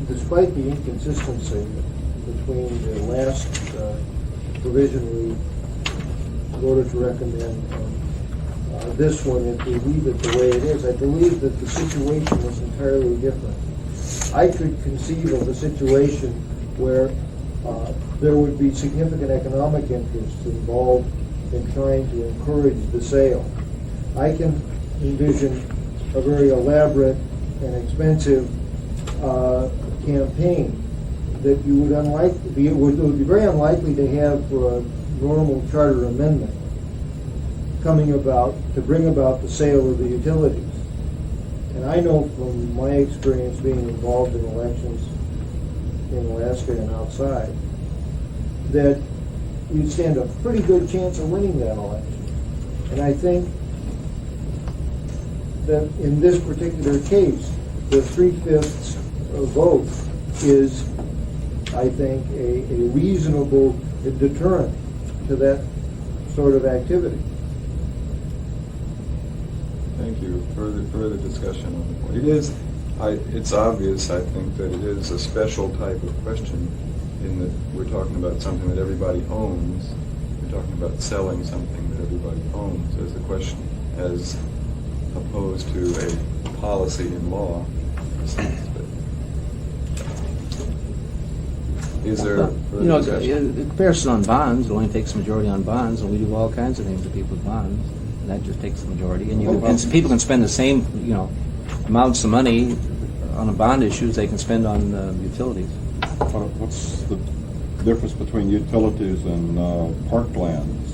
despite the inconsistency between the last provision we voted to recommend and this one, if we leave it the way it is, I believe that the situation is entirely different. I could conceive of a situation where there would be significant economic interest involved in trying to encourage the sale. I can envision a very elaborate and expensive campaign that you would it would be very unlikely to have a normal charter amendment coming about to bring about the sale of the utilities. And I know from my experience being involved in elections in Alaska and outside that you'd stand a pretty good chance of winning that election. And I think that in this particular case, the 3/5 vote is, I think, a reasonable deterrent to that sort of activity. Thank you. Further discussion on the point. It's obvious, I think, that it is a special type of question in that we're talking about something that everybody owns. We're talking about selling something that everybody owns as a question, as opposed to a policy in law. Is there further discussion? In comparison on bonds, it only takes a majority on bonds, and we do all kinds of things to people with bonds. And that just takes the majority. And people can spend the same, amounts of money on a bond issue as they can spend on utilities. What's the difference between utilities and parklands,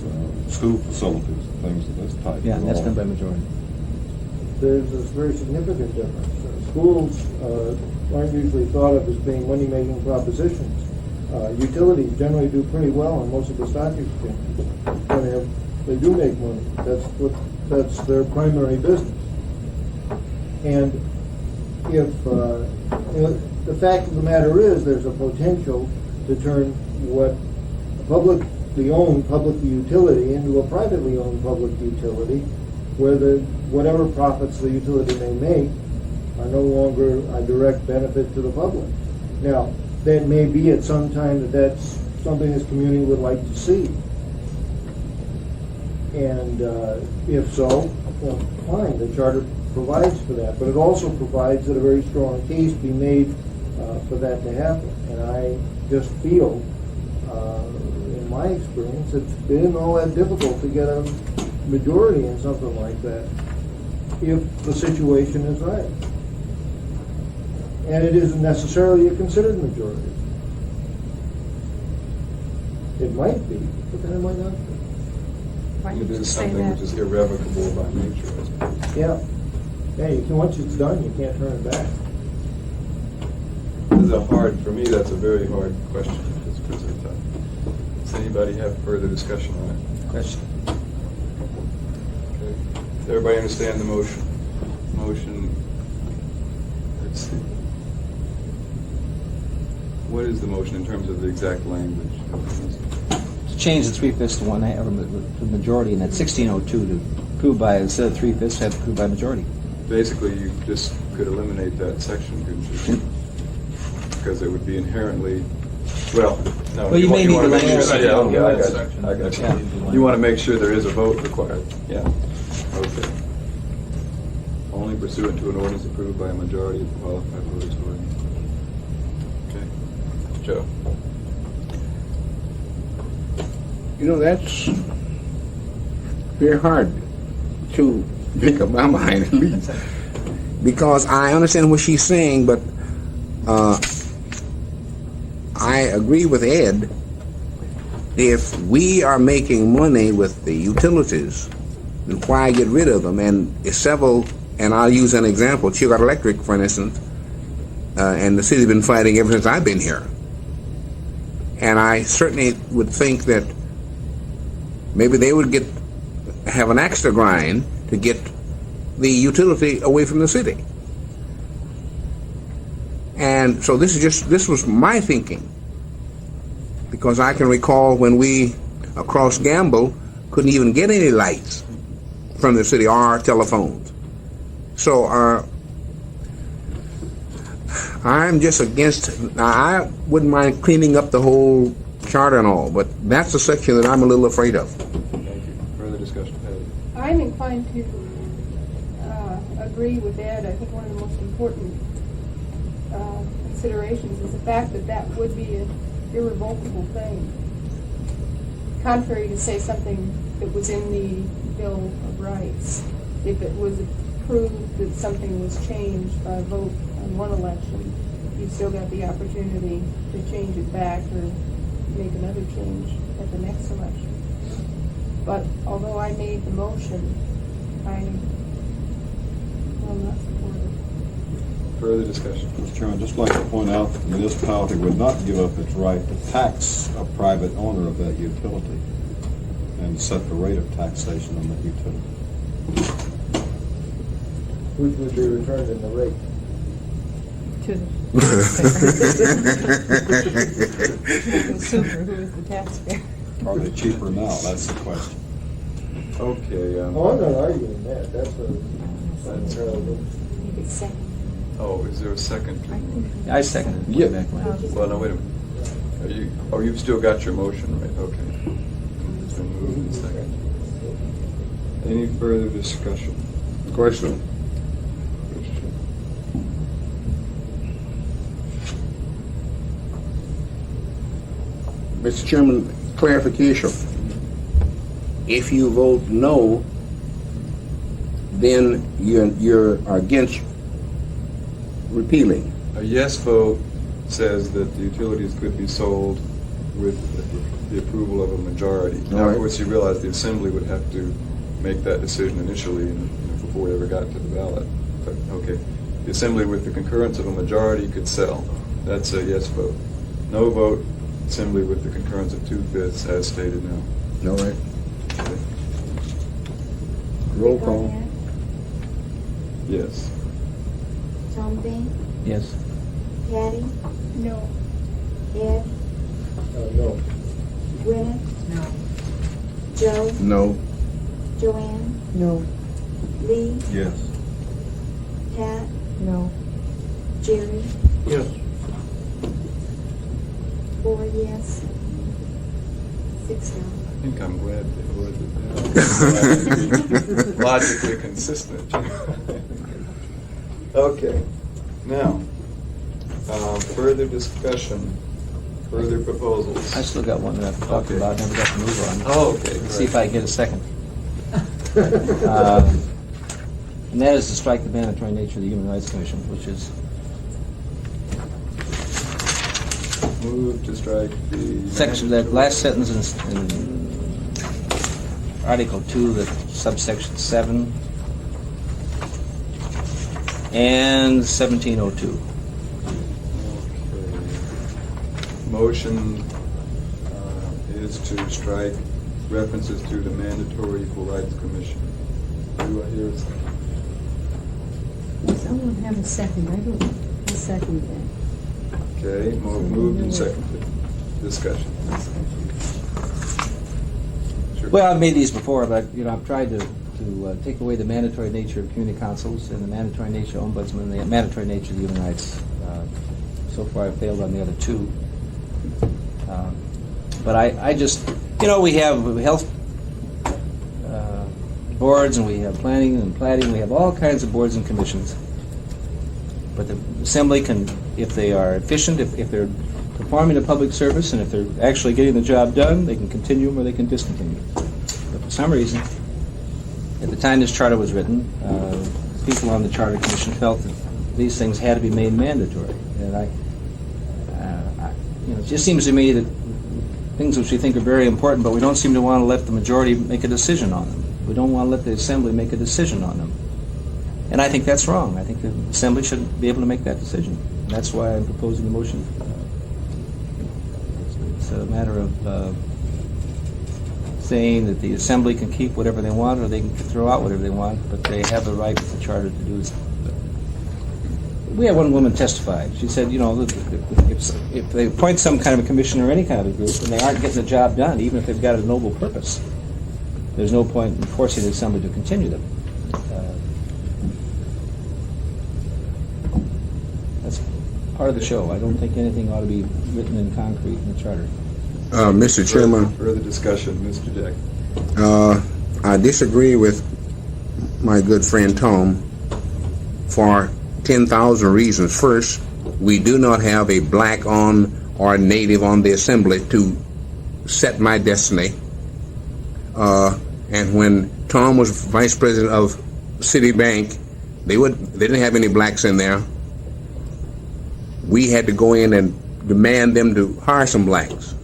school facilities, things of this type? Yeah, and that's done by majority. There's a very significant difference. Schools aren't usually thought of as being money-making propositions. Utilities generally do pretty well on most of the stock exchanges. They do make money. That's their primary business. And if the fact of the matter is, there's a potential to turn what a publicly owned public utility into a privately owned public utility, where whatever profits the utility may make are no longer a direct benefit to the public. Now, that may be at some time that's something this community would like to see. And if so, well, fine, the charter provides for that. But it also provides that a very strong case be made for that to happen. And I just feel, in my experience, it's been all that difficult to get a majority in something like that if the situation is right. And it isn't necessarily a considered majority. It might be, but then it might not be. Why It did you is say something that? which is irrevocable by nature, I suppose. Yeah. Once it's done, you can't turn it back. For me, that's a very hard question, just because it's tough. Does anybody have further discussion on it? Question. Okay. Does everybody understand the motion? Let's see. What is the motion in terms of the exact language? To change the 3/5 to 1/2 to majority, and that 1602 to prove by, instead of 3/5, have to prove by majority. Basically, you just could eliminate that section, couldn't you? Because it would be inherently Well, no. Well, you may need wanna the make sure- language. Yeah, okay, I got Section. you, I got Yeah. you. You want to make sure there is a vote required, yeah, okay. Only pursuant to an ordinance approved by a majority of the qualified voters voting. Okay, Joe? You know, that's very hard to make up my mind, at least. Because I understand what she's saying, but I agree with Ed. If we are making money with the utilities, then why get rid of them? And several, and I'll use an example, Chillicothe Electric, for instance, and the city's been fighting ever since I've been here. And I certainly would think that maybe they would have an axe to grind to get the utility away from the city. And so this was my thinking, because I can recall when we across Gamble couldn't even get any lights from the city or telephones. So I'm just against. I wouldn't mind cleaning up the whole charter and all, but that's a section that I'm a little afraid of. Thank you. Further discussion, Patty? I'm inclined to agree with Ed. I think one of the most important considerations is the fact that that would be an irrevocable thing. Contrary to, say, something that was in the Bill of Rights. If it was proved that something was changed by a vote on one election, you still got the opportunity to change it back or make another change at the next election. But although I made the motion, I will not support it. Further discussion? Mr. Chairman, I'd just like to point out that the municipality would not give up its right to tax a private owner of that utility and set the rate of taxation on that utility. Which would be returned in the rate. To the consumer, who is the taxpayer. Are they cheaper now? That's the question. Okay, Oh, I'm not arguing that, that's a Harold Lewis. Maybe it's second. oh, is there a second? I second it. Yeah. Back when. Well, no, wait a minute. You've still got your motion, right? Okay. It's been moved and seconded. Any further discussion? Question. Mr. Chairman, clarification. If you vote no, then you're against repealing. A yes vote says that the utilities could be sold with the approval of a majority. Now, All right. of course, you realize the assembly would have to make that decision initially before it ever got to the ballot. But, okay, the assembly with the concurrence of a majority could sell. That's a yes vote. No vote, assembly with the concurrence of 2/5 as stated now. All right. Roll call. Barnett, Yes. Tom Bain, Yes. Patty, No. Ed, No. Gwyneth, No. Joe, No. Joanne, No. Lee, Yes. Pat, No. Jerry, Yes. 4 yes, 6 no. I think I'm glad they worded that. Logically consistent. Okay, now, further discussion, further proposals. I still got one that I've talked Okay. about, never got to move on. Oh, okay. Let's see if I can get a second. Uh, And that is to strike the mandatory nature of the Human Rights Commission, which is, Move to strike the... section, that last sentence in Article 2, the subsection 7, and 1702. Okay. Motion is to strike references to the Mandatory Equal Rights Commission. Do I hear a second? Someone have a second, I don't, a second that. Okay, moved and seconded. Discussion. Sure. Well, I've made these before, but, I've tried to take away the mandatory nature of community councils and the mandatory nature of ombudsman and the mandatory nature of human rights. So far, I've failed on the other two. But I just, we have health boards, and we have planning and plating, we have all kinds of boards and commissions. But the assembly can, if they are efficient, if they're performing a public service, and if they're actually getting the job done, they can continue them or they can discontinue. But for some reason, at the time this charter was written, people on the Charter Commission felt that these things had to be made mandatory. And it just seems to me that things which we think are very important, but we don't seem to want to let the majority make a decision on them. We don't want to let the Assembly make a decision on them. And I think that's wrong. I think the Assembly should be able to make that decision. And that's why I'm proposing the motion. It's a matter of saying that the Assembly can keep whatever they want, or they can throw out whatever they want, but they have the right with the Charter to do this. We had one woman testify. She said, if they appoint some kind of a commission or any kind of a group, and they aren't getting the job done, even if they've got a noble purpose, there's no point in forcing the Assembly to continue them. That's part of the show. I don't think anything ought to be written in concrete in the Charter. Mr. Chairman, Further discussion, Mr. Dick. I disagree with my good friend Tom for 10,000 reasons. First, we do not have a black on or native on the Assembly to set my destiny. And when Tom was vice president of Citibank, they didn't have any blacks in there. We had to go in and demand them to hire some blacks.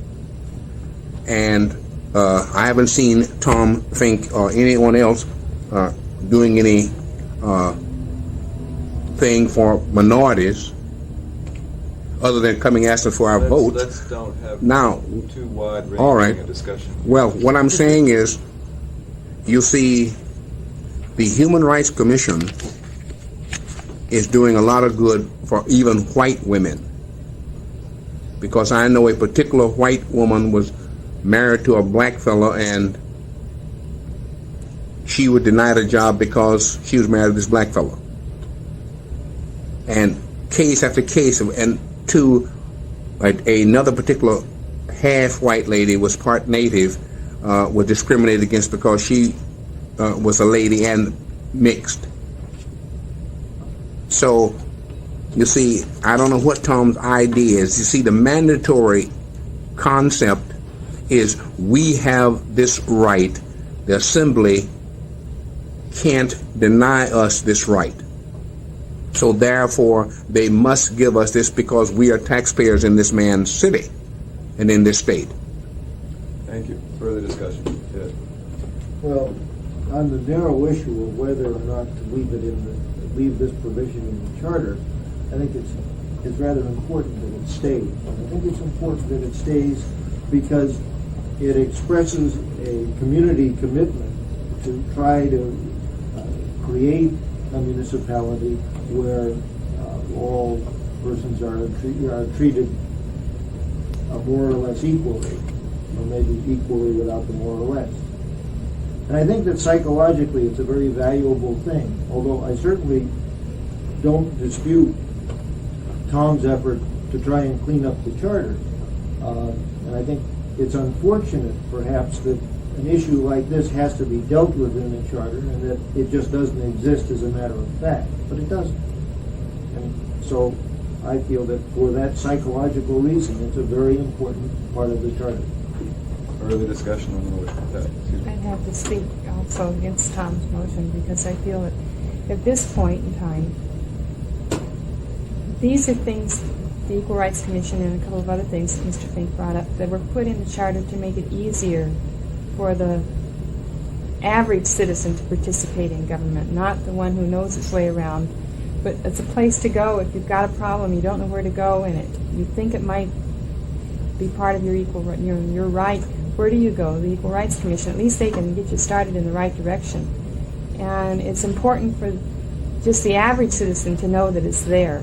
And I haven't seen Tom Fink or anyone else doing any thing for minorities other than coming asking for our votes. Let's don't have Now, too wide-ranging all right. a discussion. Well, what I'm saying is, you see, the Human Rights Commission is doing a lot of good for even white women. Because I know a particular white woman was married to a black fellow, and she would deny the job because she was married to this black fellow. And case after case, and another particular half-white lady was part native, was discriminated against because she was a lady and mixed. So, you see, I don't know what Tom's idea is. You see, the mandatory concept is we have this right. The Assembly can't deny us this right. So therefore, they must give us this because we are taxpayers in this man's city and in this state. Thank you. Further discussion. Ed. Well, on the narrow issue of whether or not to leave this provision in the charter, I think it's rather important that it stays. And I think it's important that it stays because it expresses a community commitment to try to create a municipality where all persons are treated more or less equally, or maybe equally without the more or less. And I think that psychologically it's a very valuable thing, although I certainly don't dispute Tom's effort to try and clean up the charter. And I think it's unfortunate, perhaps, that an issue like this has to be dealt with in the charter and that it just doesn't exist as a matter of fact. But it doesn't. And so I feel that for that psychological reason, it's a very important part of the charter. Further discussion on the motion. Excuse me. I'd have to speak also against Tom's motion because I feel that at this point in time, these are things, the Equal Rights Commission and a couple of other things that Mr. Fink brought up, that were put in the charter to make it easier for the average citizen to participate in government, not the one who knows its way around. But it's a place to go if you've got a problem, you don't know where to go, and you think it might be part of your your right. Where do you go? The Equal Rights Commission. At least they can get you started in the right direction. And it's important for just the average citizen to know that it's there.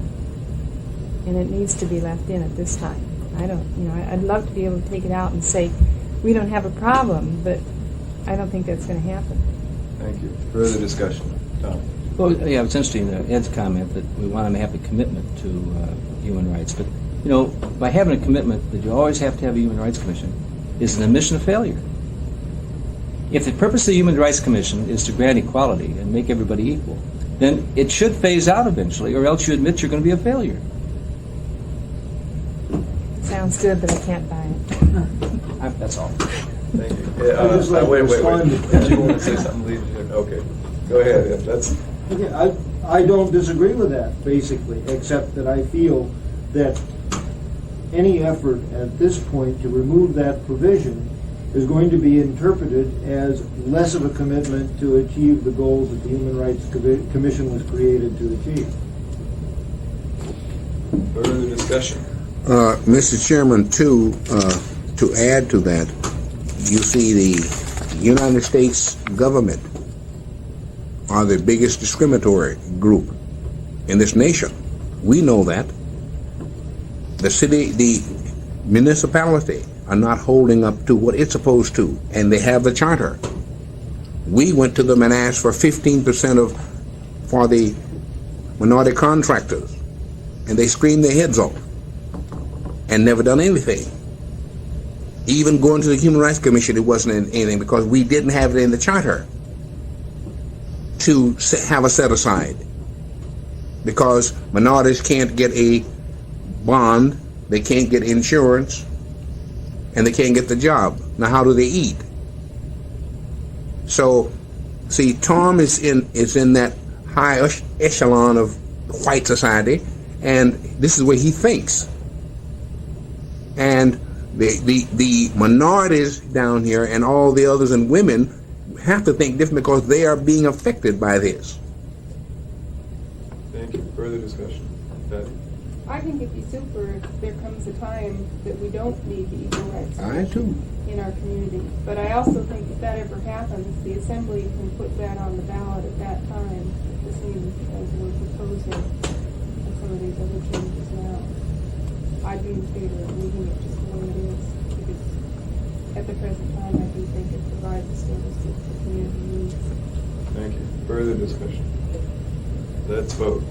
And it needs to be left in at this time. I'd love to be able to take it out and say, we don't have a problem, but I don't think that's going to happen. Thank you. Further discussion. Tom. Well, yeah, it's interesting, Ed's comment that we want them to have a commitment to human rights, but you know, by having a commitment that you always have to have a Human Rights Commission is an admission of failure. If the purpose of the Human Rights Commission is to grant equality and make everybody equal, then it should phase out eventually, or else you admit you're going to be a failure. Sounds good, but I can't buy it. That's all. Thank you. Yeah, I'd just like to wait. respond to- Did you want to say something, Lee? Okay, go ahead. That's, Okay, I don't disagree with that, basically, except that I feel that any effort at this point to remove that provision is going to be interpreted as less of a commitment to achieve the goals that the Human Rights Commission was created to achieve. further discussion. Mr. Chairman, to add to that, you see the United States government are the biggest discriminatory group in this nation. We know that. The city, the municipality are not holding up to what it's supposed to, and they have the charter. We went to them and asked for 15% for the minority contractors, and they screamed their heads off and never done anything. Even going to the Human Rights Commission, it wasn't anything because we didn't have it in the charter to have a set aside, because minorities can't get a bond, they can't get insurance, and they can't get the job. Now, how do they eat? So, see, Tom is in that high echelon of white society, and this is where he thinks. And the minorities down here and all the others and women have to think different because they are being affected by this. Thank you. Further discussion. Patty? I think it'd be super if there comes a time that we don't need the Equal Rights I too. in our community. But I also think if that ever happens, the Assembly can put that on the ballot at that time, the same as we're proposing for some of these other changes now. I'd be in favor of leaving it just the way it is, because at the present time, I do think it provides the service that the community needs. Thank you. Further discussion. Let's vote.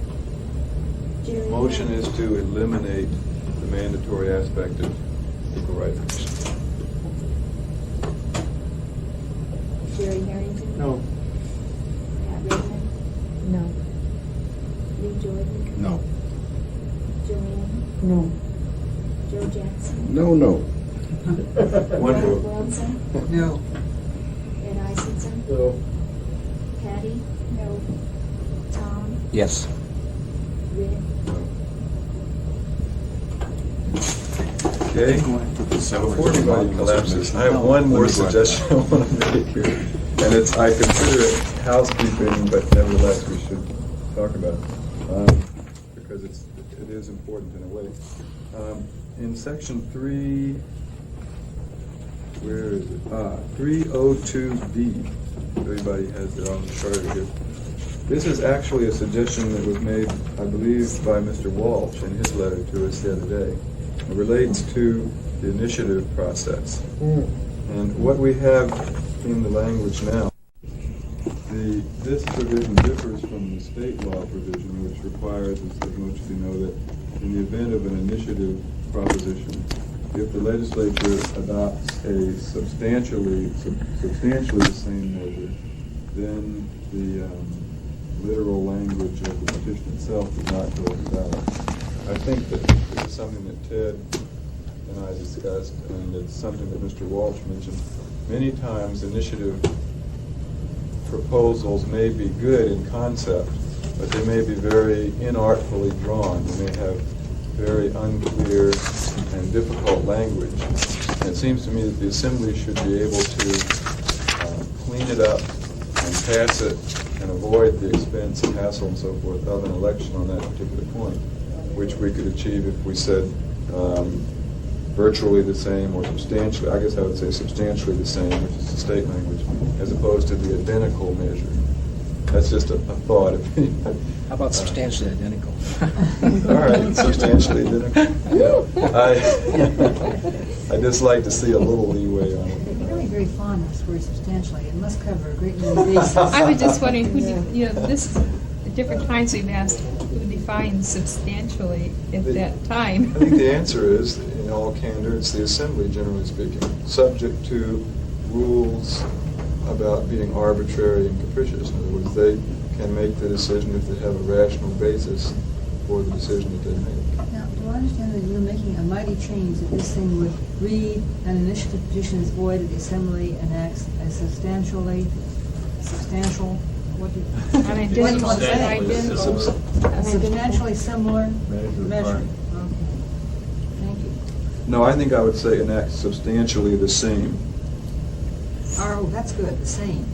Jerry Motion Harrington. is to eliminate the mandatory aspect of Equal Rights Commission. Jerry Harrington. No. Pat Redmond. No. Lee Jordan. No. Joanne. No. Joe Jackson. No, no. One Ronald vote. Bronson. No. Ed Isaacson. So, Patty. No. Tom. Yes. Rick. Okay. Before anybody collapses, I have one more suggestion I want to make here. And it's, I consider it housekeeping, but nevertheless we should talk about it. Because it is important in a way. In section 3, where is it? 302D. Everybody has their own charter here. This is actually a suggestion that was made, I believe, by Mr. Walsh in his letter to us the other day. It relates to the initiative process. And what we have in the language now, this provision differs from the state law provision, which requires, as most of you know, that in the event of an initiative proposition, if the legislature adopts a substantially the same measure, then the literal language of the petition itself does not go to ballot. I think that this is something that Ted and I discussed, and it's something that Mr. Walsh mentioned. Many times initiative proposals may be good in concept, but they may be very inartfully drawn. They may have very unclear and difficult language. And it seems to me that the Assembly should be able to clean it up and pass it and avoid the expense and hassle and so forth of an election on that particular point, which we could achieve if we said virtually the same or substantially, I guess I would say substantially the same, which is the state language, as opposed to the identical measure. That's just a thought. How about substantially identical? All right, substantially identical. I just like to see a little leeway on it. I'm really very fond of this word substantially. It must cover a great many bases. I was just wondering, who did, you know, this, the different times we've asked who define substantially at The- that time? I think the answer is, in all candor, it's the Assembly, generally speaking, subject to rules about being arbitrary and capricious. In other words, they can make the decision if they have a rational basis for the decision that they make. Now, do I understand that you're making a mighty change, that this thing would read, an initiative petition is void if the Assembly enacts a substantial, what do you? An What do you identical, want to an say? identical. A substantially similar Measure. measure. Okay. Thank you. No, I think I would say enact substantially the same, Oh, that's good, the same.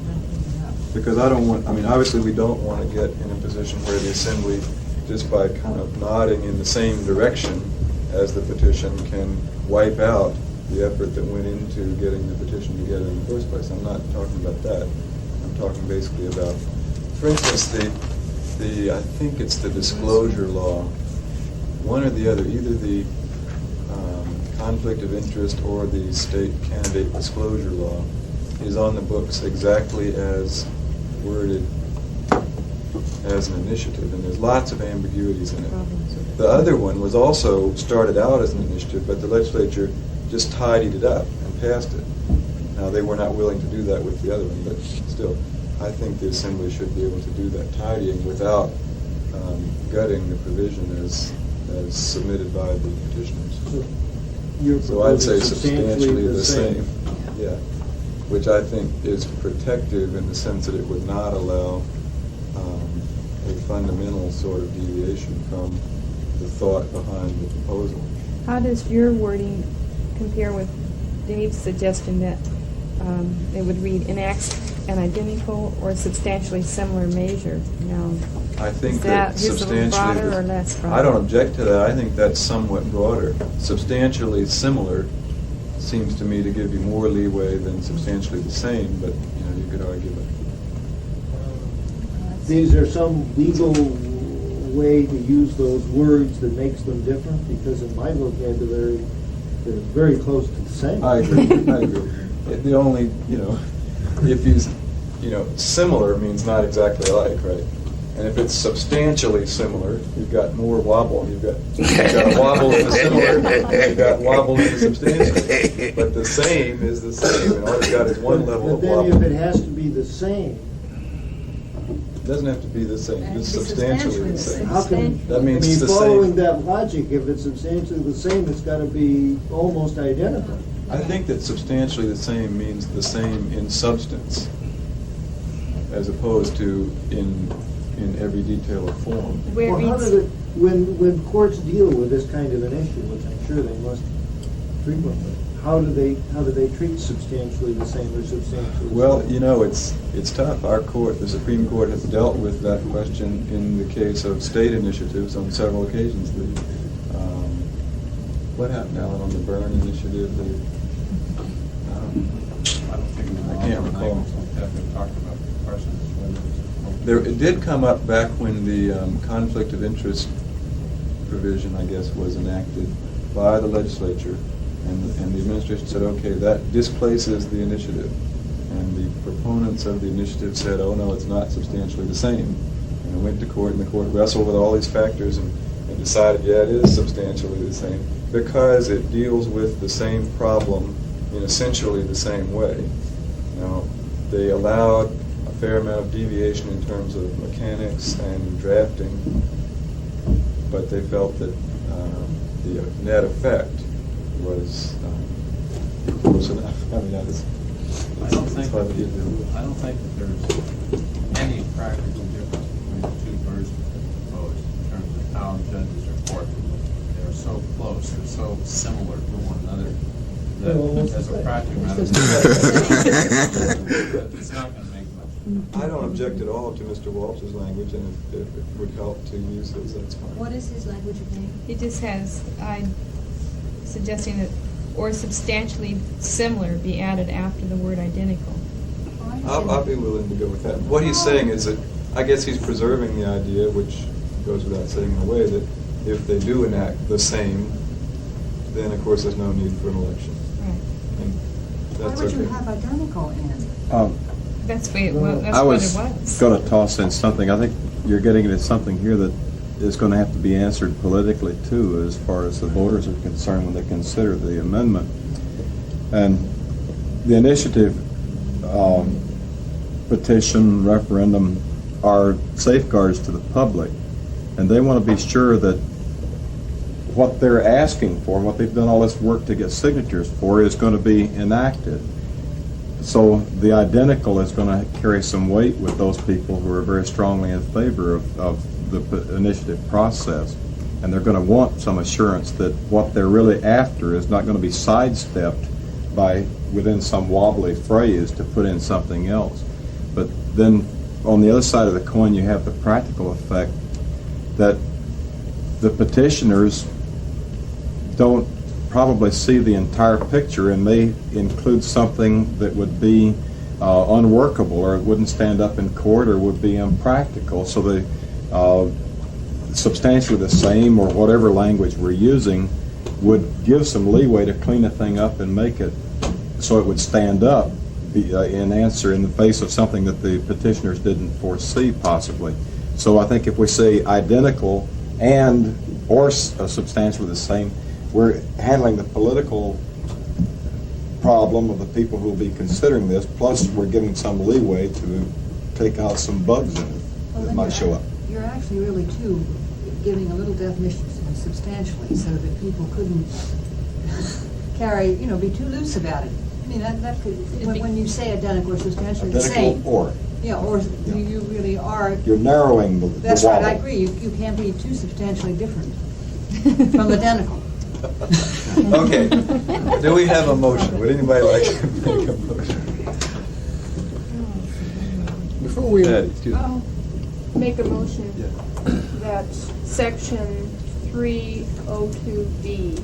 because I don't want, I mean, obviously, we don't want to get in a position where the Assembly, just by kind of nodding in the same direction as the petition, can wipe out the effort that went into getting the petition together in the first place. I'm not talking about that. I'm talking basically about, for instance, I think it's the disclosure law, one or the other, either the conflict of interest or the state candidate disclosure law is on the books exactly as worded as an initiative, and there's lots of ambiguities in it. The other one was also started out as an initiative, but the legislature just tidied it up and passed it. Now, they were not willing to do that with the other one, but still, I think the Assembly should be able to do that tidying without gutting the provision as submitted by the petitioners. You're So I'd say proposing substantially the same. Yeah, which I think is protective in the sense that it would not allow a fundamental sort of deviation from the thought behind the proposal. How does your wording compare with Dave's suggestion that it would read enacts an identical or substantially similar measure? Now, I think is that that his a little substantially... broader or less broad? I don't object to that. I think that's somewhat broader. Substantially similar seems to me to give you more leeway than substantially the same, but, you know, you could argue that. Is there some legal way to use those words that makes them different? Because in my vocabulary, they're very close to the same. I agree, I agree. The only, if similar means not exactly alike, right? And if it's substantially similar, you've got more wobble. You've got a wobble in the similar, you've got wobble in the substantial. But the same is the same, and all you've got is one level of But then wobble. if it has to be the same, It doesn't have to be the same, It it's has to be substantially the same. how can, That means it's the following same. that logic, if it's substantially the same, it's got to be almost identical. I think that substantially the same means the same in substance, as opposed to in every detail of form. Where it Well, how reads, did it, when courts deal with this kind of an issue, which I'm sure they must frequently, how do they treat substantially the same or substantially the Well, same? it's tough. Our court, the Supreme Court, has dealt with that question in the case of state initiatives on several occasions. What happened, Alan, on the Byrne initiative? I don't think we I can't want recall. language like that. We've talked about Parsons, whether it's There, it did come up back when the conflict of interest provision, I guess, was enacted by the legislature, and the administration said, okay, that displaces the initiative. And the proponents of the initiative said, oh, no, it's not substantially the same. And it went to court, and the court wrestled with all these factors and decided, yeah, it is substantially the same, because it deals with the same problem in essentially the same way. Now, they allowed a fair amount of deviation in terms of mechanics and drafting, but they felt that the net effect was close enough. I mean, that is. I don't think it's hard to do. that there's any practical difference between the two versions that are proposed in terms of how judges are court. They're so close, they're so similar to one another They're almost that as the a same. practical matter, It's it's not going to make much. I don't object at all to Mr. Walsh's language, and if it would help to use his, that's fine. What is his language again? it just has, suggesting that, or substantially similar be added after the word identical. I'll be willing to go with that. What he's saying is that, I guess he's preserving the idea, which goes without saying in a way, that if they do enact the same, then of course there's no need for an election. Right. And Why that's would you okay. have identical in? That's what it was. That's I what was it was. going to toss in something. I think you're getting into something here that is going to have to be answered politically too, as far as the voters are concerned when they consider the amendment. And the initiative petition, referendum are safeguards to the public, and they want to be sure that what they're asking for, what they've done all this work to get signatures for, is going to be enacted. So the identical is going to carry some weight with those people who are very strongly in favor of the initiative process. And they're going to want some assurance that what they're really after is not going to be sidestepped by, within some wobbly phrase, to put in something else. But then on the other side of the coin, you have the practical effect that the petitioners don't probably see the entire picture and may include something that would be unworkable, or it wouldn't stand up in court, or would be impractical. So the substantially the same, or whatever language we're using, would give some leeway to clean a thing up and make it so it would stand up in answer in the face of something that the petitioners didn't foresee possibly. So I think if we say identical and or substantially the same, we're handling the political problem of the people who will be considering this, plus we're giving some leeway to take out some bugs in it that might show up. You're actually really, too, giving a little definition substantially, so that people couldn't carry, be too loose about it. I mean, that could, when you say identical or substantially the same. Identical or. Yeah, or you really are. You're narrowing the That's right, I wobble. agree. You can't be too substantially different from identical. Okay, do we have a motion? Would anybody like to make a motion? Before we, Patty, excuse me. I'll make a motion that section 302B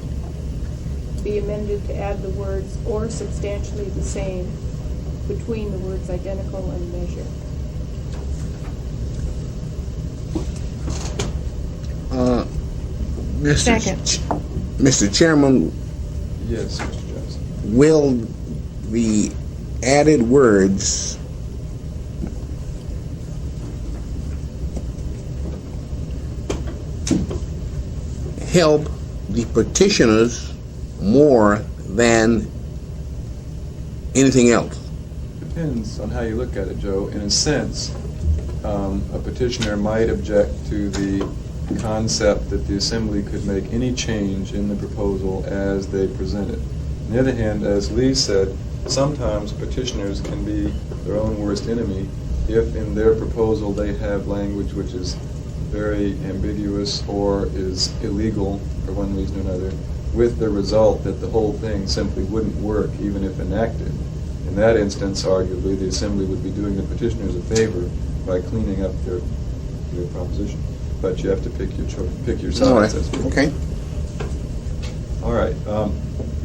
be amended to add the words "or substantially the same" between the words identical and measure. Second. Mr. Chairman, Yes, Mr. Johnson. will the added words help the petitioners more than anything else? Depends on how you look at it, Joe. In a sense, a petitioner might object to the concept that the Assembly could make any change in the proposal as they present it. On the other hand, as Lee said, sometimes petitioners can be their own worst enemy if in their proposal they have language which is very ambiguous or is illegal for one reason or another, with the result that the whole thing simply wouldn't work even if enacted. In that instance, arguably, the Assembly would be doing the petitioners a favor by cleaning up their proposition. But you have to pick your All right, sides. as we- okay. All right,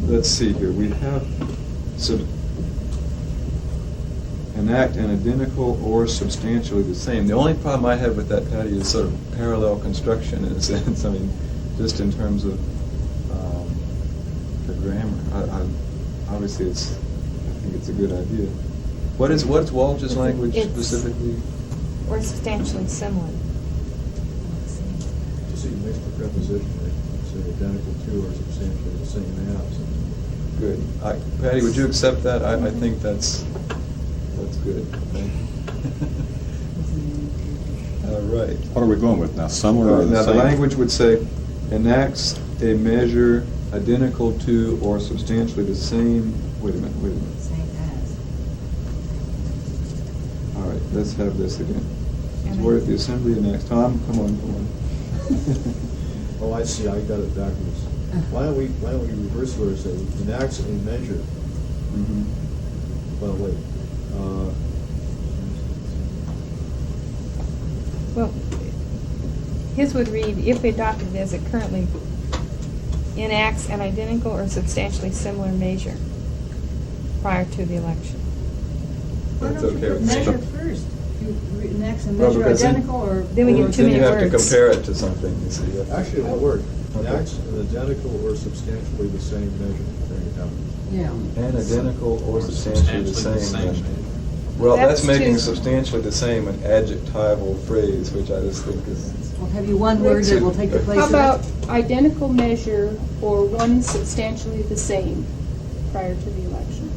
let's see here. We have enact an identical or substantially the same. The only problem I have with that, Patty, is sort of parallel construction in a sense. I mean, just in terms of the grammar. Obviously, I think it's a good idea. What's Walsh's language It's- specifically? Or substantially similar. Just a mixed preposition, say identical to or substantially the same as. Good. Patty, would you accept that? I think that's good. Thank you. All right. What are we going with now? Similar or the Now, same? the language would say, enacts a measure identical to or substantially the same, wait a minute. Same as. All right, let's have this again. And So where if the Assembly enacts, Tom, come on. Oh, I see, I got it backwards. Why don't we reverse what it says, enacts a measure, Mhm. well, wait, Well, his would read, if adopted as it currently enacts an identical or substantially similar measure prior to the election. Why That's don't you okay put with me. measure first? You next and Well, measure because then- identical or? Then we get too Then many you have to words. compare it to something, you see. actually, it'll work. Okay. Enacts an identical or substantially the same measure. There you go. Yeah. And identical or substantially the same. measure. Well, That's that's making too- substantially the same an adjectival phrase, which I just think is We'll have you one word that will take the place How of it. about identical measure or one substantially the same prior to the election?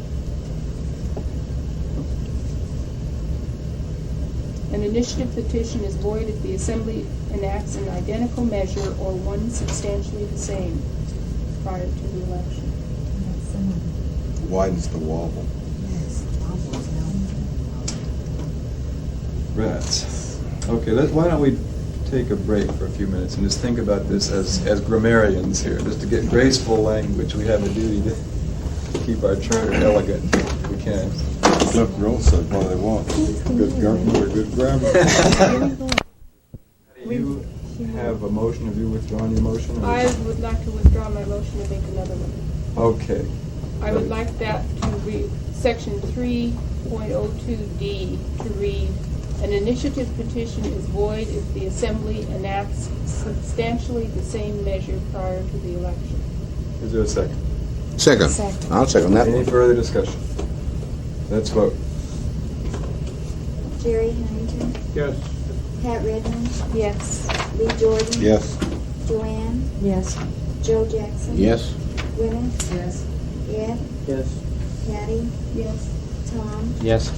An initiative petition is void if the Assembly enacts an identical measure or one substantially the same prior to the election. Widens the wobble. Rats. Okay, why don't we take a break for a few minutes and just think about this as grammarians here, just to get graceful language. We have a duty to keep our charter elegant if we can. Cliff Grove said what they want. Good government or good grammar. You have a motion. Have you withdrawn your motion? or- I would like to withdraw my motion and make another one. Okay. I would like that to read, section 3.02D to read, an initiative petition is void if the Assembly enacts substantially the same measure prior to the election. Is there a second? Second. I'll second that. Any further discussion? Let's vote. Jerry Huntington, Yes. Pat Redmond, Yes. Lee Jordan. Yes. Joanne, Yes. Joe Jackson. Yes? Gwyneth, Yes. Ed, Yes. Patty, Yes. Tom, Yes.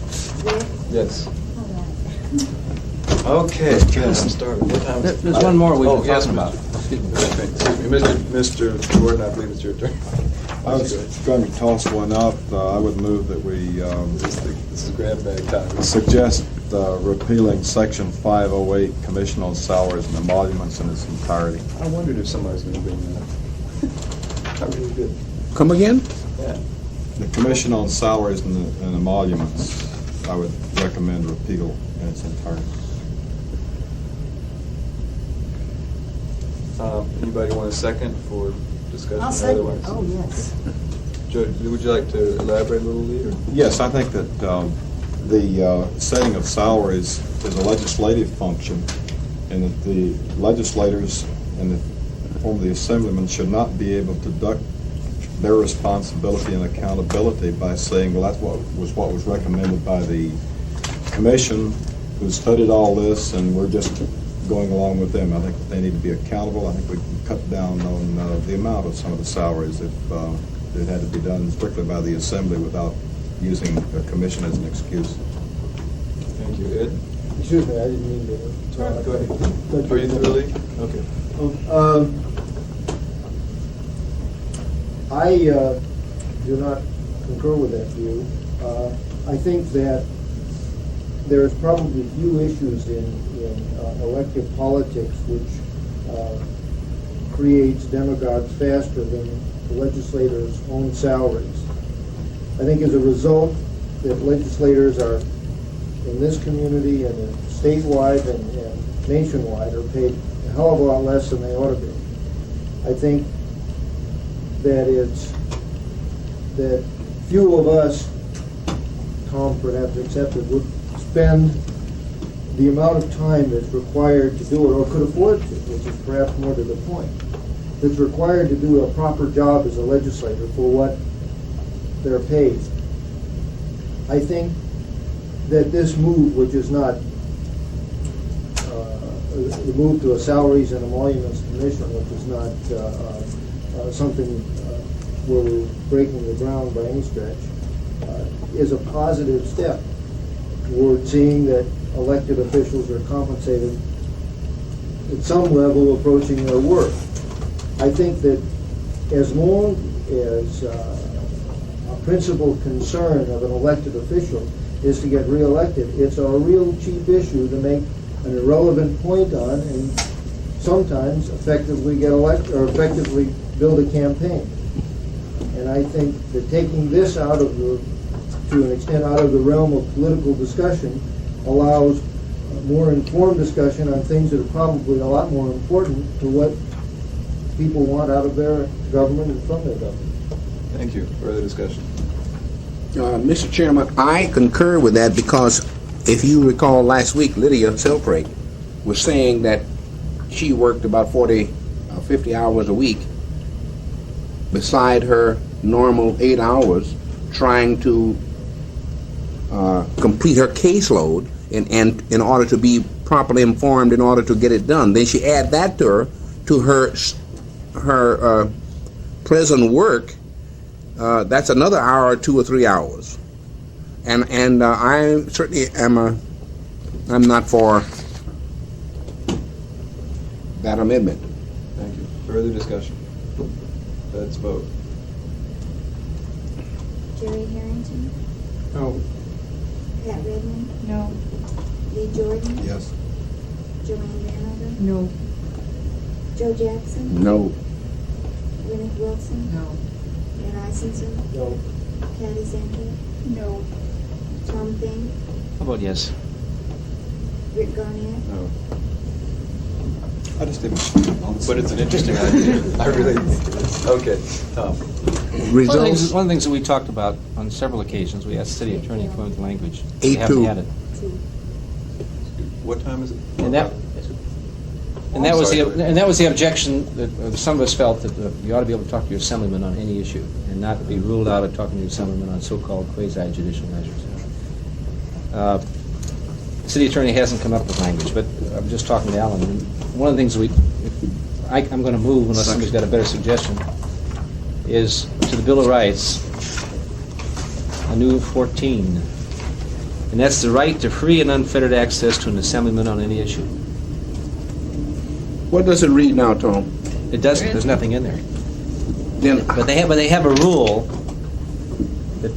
Rick. Yes. All right. Okay. I'm starting. What time is it? There's one more we Oh, were yes, talking about. Okay, excuse me. Mr. Jordan, I believe it's your turn. I was going to toss one out. I would move that we This is grab bag time. suggest repealing Section 508, Commission on Salaries and Emoluments in its entirety. I wondered if somebody's going to bring that up. I really did. Come again? Yeah. The Commission on Salaries and Emoluments, I would recommend repeal in its entirety. Anybody want a second for discussion? I'll second. Otherwise? Oh, yes. Joe, would you like to elaborate a little, Lee? or- Yes, I think that the setting of salaries is a legislative function, and that the legislators in the form of the assemblymen should not be able to duck their responsibility and accountability by saying, well, that's what was recommended by the commission who studied all this, and we're just going along with them. I think that they need to be accountable. I think we can cut down on the amount of some of the salaries if it had to be done strictly by the assembly without using a commission as an excuse. Thank you. Ed? Excuse me, I didn't mean to. Go ahead. Are you through, Lee? Okay. I do not concur with that view. I think that there's probably few issues in elective politics which creates demagogues faster than the legislators' own salaries. I think as a result that legislators are in this community and statewide and nationwide are paid a hell of a lot less than they ought to be. I think that few of us, Tom perhaps accepted, would spend the amount of time that's required to do it, or could afford to, which is perhaps more to the point, that's required to do a proper job as a legislator for what they're paid. I think that this move, which is not the move to a Salaries and Emoluments Commission, which is not something where we're breaking the ground by any stretch, is a positive step toward seeing that elected officials are compensated at some level approaching their worth. I think that as long as a principal concern of an elected official is to get reelected, it's a real cheap issue to make an irrelevant point on and sometimes effectively get elected or effectively build a campaign. And I think that taking this to an extent out of the realm of political discussion allows more informed discussion on things that are probably a lot more important to what people want out of their government and from their government. Thank you. Further discussion? Mr. Chairman, I concur with that because if you recall last week, Lydia Selfrake was saying that she worked about 40 or 50 hours a week beside her normal 8 hours trying to complete her caseload and in order to be properly informed in order to get it done. Then she add that to her present work. That's another hour, 2 or 3 hours. And I certainly I'm not for that amendment. Thank you. Further discussion? Let's vote. Jerry Harrington, No. Pat Redmond, No. Lee Jordan, Yes. Joanne Vanover, No. Joe Jackson, No. Gwyneth Wilson, No. Ed Isenson, No. Patty Zampier, No. Tom Thing, How about yes? Rick Garnett, No. I just didn't, but it's an interesting idea. I really, okay, Tom. Results. One of the things that we talked about on several occasions, we asked the city attorney to come up with language. We 8-2. haven't had it. What time is it? And that, I'm sorry, go ahead. and that was the objection that some of us felt that you ought to be able to talk to your assemblyman on any issue and not be ruled out of talking to your assemblyman on so-called quasi-judicial measures. The city attorney hasn't come up with language, but I'm just talking to Alan. And one of the things I'm going to move, unless somebody's got a better suggestion, is to the Bill of Rights, a new 14. And that's the right to free and unfettered access to an assemblyman on any issue. What does it read now, Tom? It doesn't, there's nothing in there. Then But they have a rule that,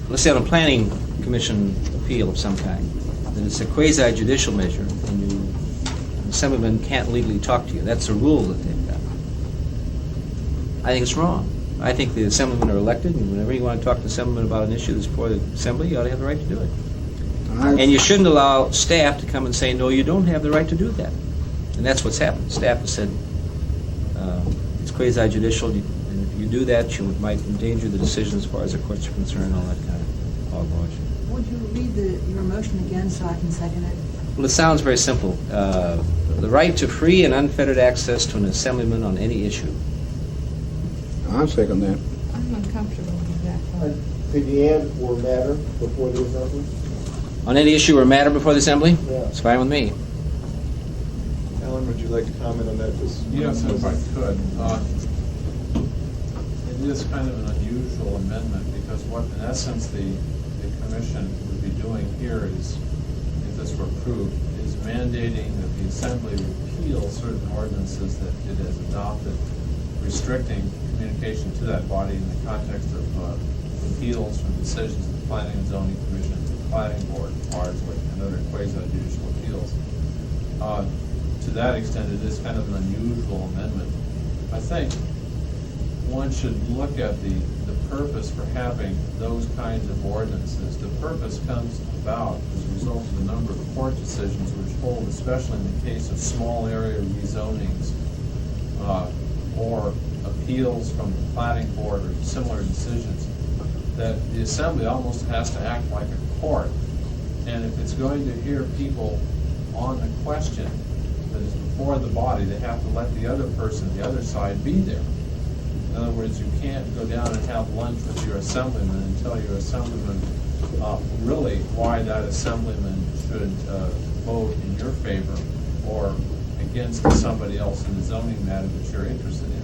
let's say on a planning commission appeal of some kind, that it's a quasi-judicial measure, and an assemblyman can't legally talk to you. That's a rule that they've got. I think it's wrong. I think the assemblymen are elected, and whenever you want to talk to the assemblyman about an issue that's before the assembly, you ought to have the right to do it. And you shouldn't allow staff to come and say, no, you don't have the right to do that. And that's what's happened. Staff has said, it's quasi-judicial, and if you do that, you might endanger the decision as far as the courts are concerned, all that kind of hogwash. Would you read your motion again so I can second it? Well, it sounds very simple. The right to free and unfettered access to an assemblyman on any issue. I'll second that. I'm uncomfortable with that thought. Could you add or matter before the assembly? On any issue or matter before the assembly? Yeah. It's fine with me. Alan, would you like to comment on that? Yes, if I could. It is kind of an unusual amendment because what, in essence, the commission would be doing here is, if this were approved, is mandating that the assembly repeal certain ordinances that it has adopted, restricting communication to that body in the context of appeals from decisions of the Planning and Zoning Commission, the Planning Board, largely, and other quasi-judicial appeals. To that extent, it is kind of an unusual amendment. I think one should look at the purpose for having those kinds of ordinances. The purpose comes about as a result of a number of court decisions which hold, especially in the case of small area rezonings or appeals from the planning board or similar decisions, that the assembly almost has to act like a court. And if it's going to hear people on the question that is before the body, they have to let the other person, the other side, be there. In other words, you can't go down and have lunch with your assemblyman and tell your assemblyman really why that assemblyman should vote in your favor or against somebody else in the zoning matter that you're interested in.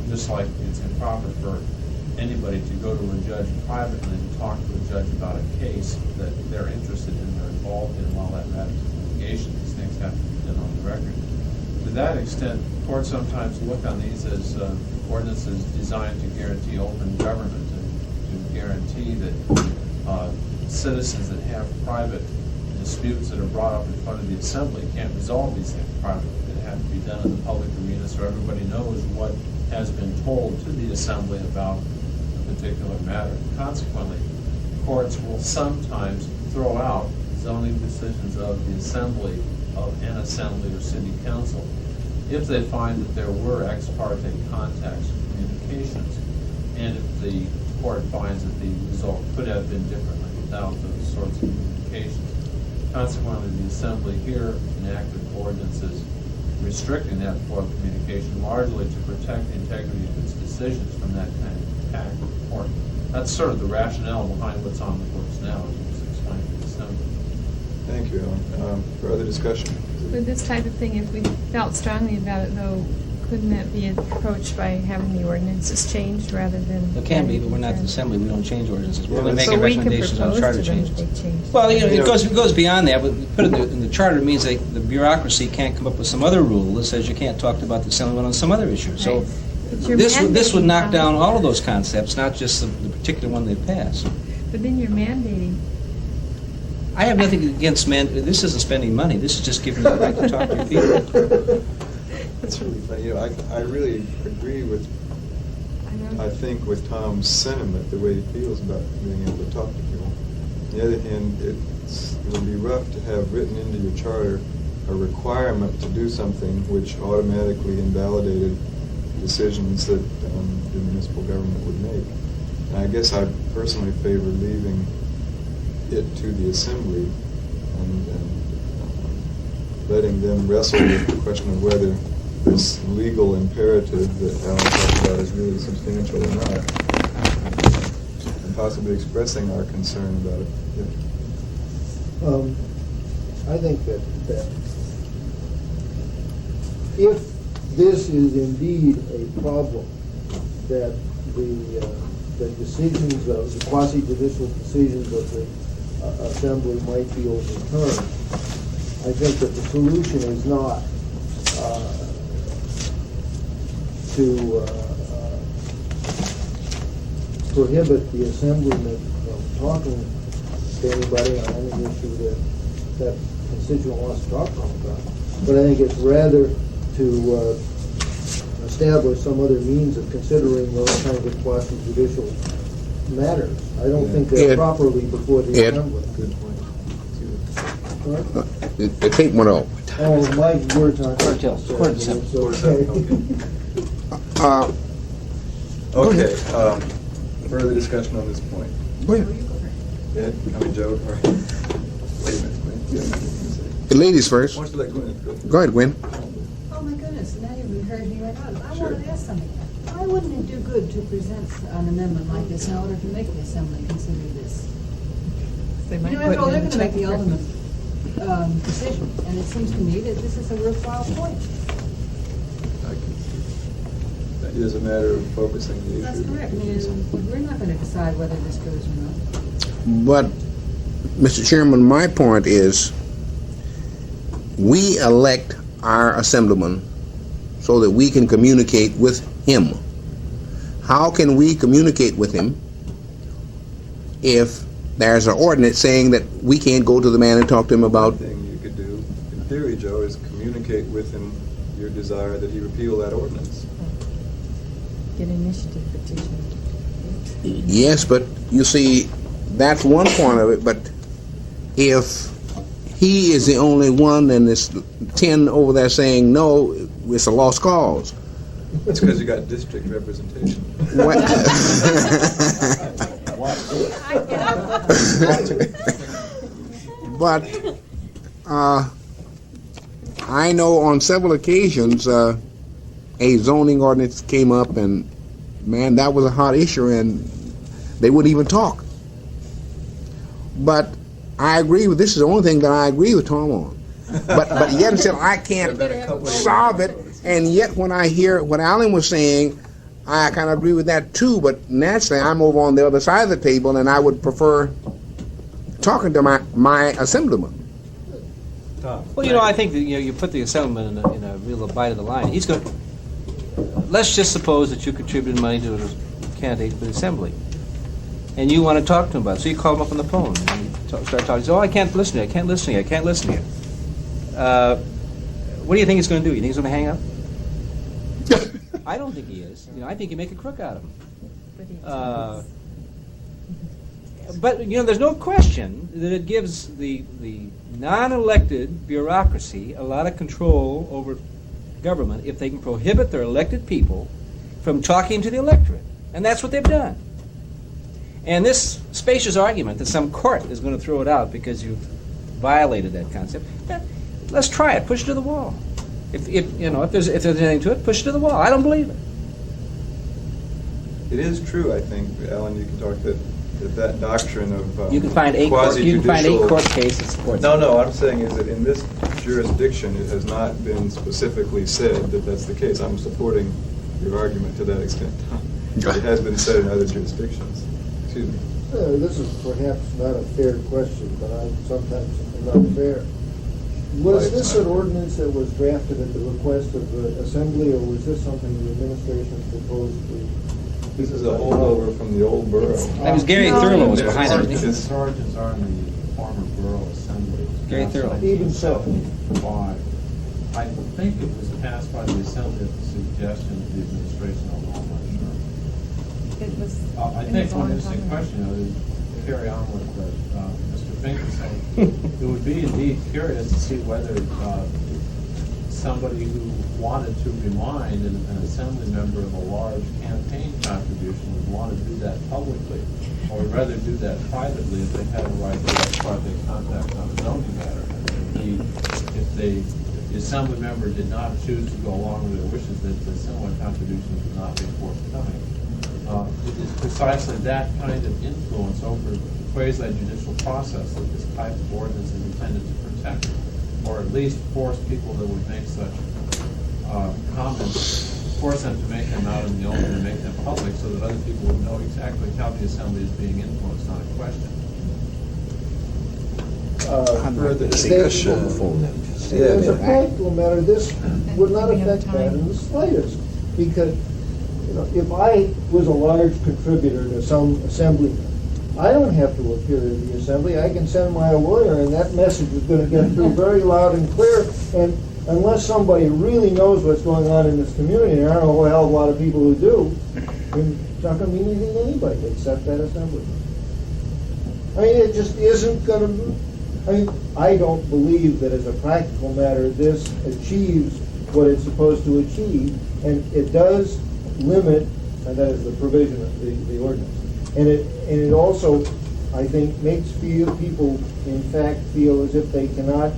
Just like it's improper for anybody to go to a judge privately and talk to a judge about a case that they're interested in, they're involved in, while that matters in litigation. These things have to be done on the record. To that extent, courts sometimes look on these as ordinances designed to guarantee open government and to guarantee that citizens that have private disputes that are brought up in front of the assembly can't resolve these things privately. They have to be done in the public arena so everybody knows what has been told to the assembly about a particular matter. Consequently, courts will sometimes throw out zoning decisions of the assembly, of an assembly or city council, if they find that there were ex parte contacts or communications, and if the court finds that the result could have been differently without those sorts of communications. Consequently, the assembly here enacted ordinances restricting that form of communication largely to protect the integrity of its decisions from that kind of attack of the court. That's sort of the rationale behind what's on the books now, as was explained to the assembly. you, Alan. Further discussion? With this type of thing, if we felt strongly about it, though, couldn't that be approached by having the ordinances changed rather than? It can be, but we're not the assembly, we don't change ordinances. We're only Yeah, making So we can recommendations on propose charter to them if changes. they change. Well, it goes beyond that. We put it in the charter means that the bureaucracy can't come up with some other rule that says you can't talk about the assemblyman on some other issue. So Right. But you're this would mandating knock how- down all of those concepts, not just the particular one they passed. But then you're mandating. I have nothing against this isn't spending money. This is just giving you the right to talk to your people. That's really funny. You know, I really agree with, I think, with Tom's sentiment, the way he feels about being able to talk to people. On the other hand, it would be rough to have written into your charter a requirement to do something which automatically invalidated decisions that the municipal government would make. And I guess I personally favor leaving it to the assembly and letting them wrestle with the question of whether this legal imperative that Alan talked about is really substantial or not, and possibly expressing our concern about it. I think that if this is indeed a problem, that the decisions of the quasi-judicial decisions of the assembly might be overturned, I think that the solution is not to prohibit the assemblyman from talking to anybody on any issue that constituent wants to talk to them about. But I think it's rather to establish some other means of considering those kinds of quasi-judicial matters. I don't think they're Ed. properly before the Ed. assembly. Good point. What? The tape went off. Oh, my words aren't. Quarter till, quarter to seven. It's okay. Uh, Okay, further discussion on this point. go ahead. Ed, I mean Joe, or, wait a minute, Gwen, you have anything to say? The ladies first. Why don't you let Gwen go? Go ahead, Gwen. Oh, my goodness, now you've encouraged me right on. I Sure. want to ask something. Why wouldn't it do good to present an amendment like this in order to make the assembly consider this? They You might know, put after all, it they're in going to make the check. ultimate decision, and it seems to me that this is a worthwhile point. That is a matter of focusing the issue. That's correct. I mean, we're not going to decide whether this goes or not. But, Mr. Chairman, my point is, we elect our assemblyman so that we can communicate with him. How can we communicate with him if there's an ordinance saying that we can't go to the man and talk to him about? One thing you could do, in theory, Joe, is communicate with him your desire that he repeal that ordinance. Get initiative petition. Yes, but you see, that's one point of it, but if he is the only one and there's 10 over there saying no, it's a lost cause. It's because you got district representation. What- But I know on several occasions a zoning ordinance came up, and man, that was a hot issue, and they wouldn't even talk. But I agree with, this is the only thing that I agree with Tom on. But yet until I can't solve it, and yet when I hear what Alan was saying, I kind of agree with that too, but naturally I'm over on the other side of the table, and I would prefer talking to my assemblyman. Well, you know, I think that you put the assemblyman in a real bite of the line. He's going. Let's just suppose that you contributed money to a candidate for the assembly, and you want to talk to him about it. So you call him up on the phone and you start talking. You say, "Oh, I can't listen to you. I can't listen to you. I can't listen to you." What do you think he's going to do? You think he's going to hang up? I don't think he is. You know, I think you make a crook out of him. But you know, there's no question that it gives the non-elected bureaucracy a lot of control over government if they can prohibit their elected people from talking to the electorate, and that's what they've done. And this spacious argument that some court is going to throw it out because you've violated that concept, let's try it. Push it to the wall. If there's anything to it, push it to the wall. I don't believe it. It is true, I think, Alan, you can talk that that doctrine of You can find eight court quasi-judicial... cases that supports No, it. no, I'm saying is that in this jurisdiction, it has not been specifically said that that's the case. I'm supporting your argument to that extent. It has been said in other jurisdictions. Excuse me. This is perhaps not a fair question, but I sometimes am not fair. Was this an ordinance that was drafted at the request of the Assembly, or was this something the administration proposed to? This is a holdover from the old borough. That was Gary Thurlow was behind it. Its origins are in the former Borough Assembly. It was Gary passed in Thurlow. Even so. 1975. I think it was passed by the Assembly at the suggestion of the administration, although I'm not sure. It was. I it think was a one long interesting time ago. question, to carry on with what Mr. Fink was saying, it would be indeed curious to see whether somebody who wanted to remind an assembly member of a large campaign contribution would want to do that publicly, or would rather do that privately if they had a right to that private contact on a zoning matter. If the assembly member did not choose to go along with their wishes, that the similar contributions would not be forthcoming. It is precisely that kind of influence over the quasi-judicial process that this type of ordinance is intended to protect, or at least force people that would make such comments, force them to make them out in the open and make them public so that other people would know exactly how the assembly is being influenced on a question. Further discussion. As a practical matter, this would not affect that in the slightest, because, you know, if I was a large contributor to some assemblyman, I don't have to appear in the assembly. I can send my lawyer, and that message is going to get through very loud and clear. And unless somebody really knows what's going on in this community, and I don't know a hell of a lot of people who do, then it's not going to mean anything to anybody except that assemblyman. I mean, it just isn't going to. I mean, I don't believe that as a practical matter this achieves what it's supposed to achieve, and it does limit, and that is the provision of the ordinance. And it also, I think, makes people, in fact, feel as if they cannot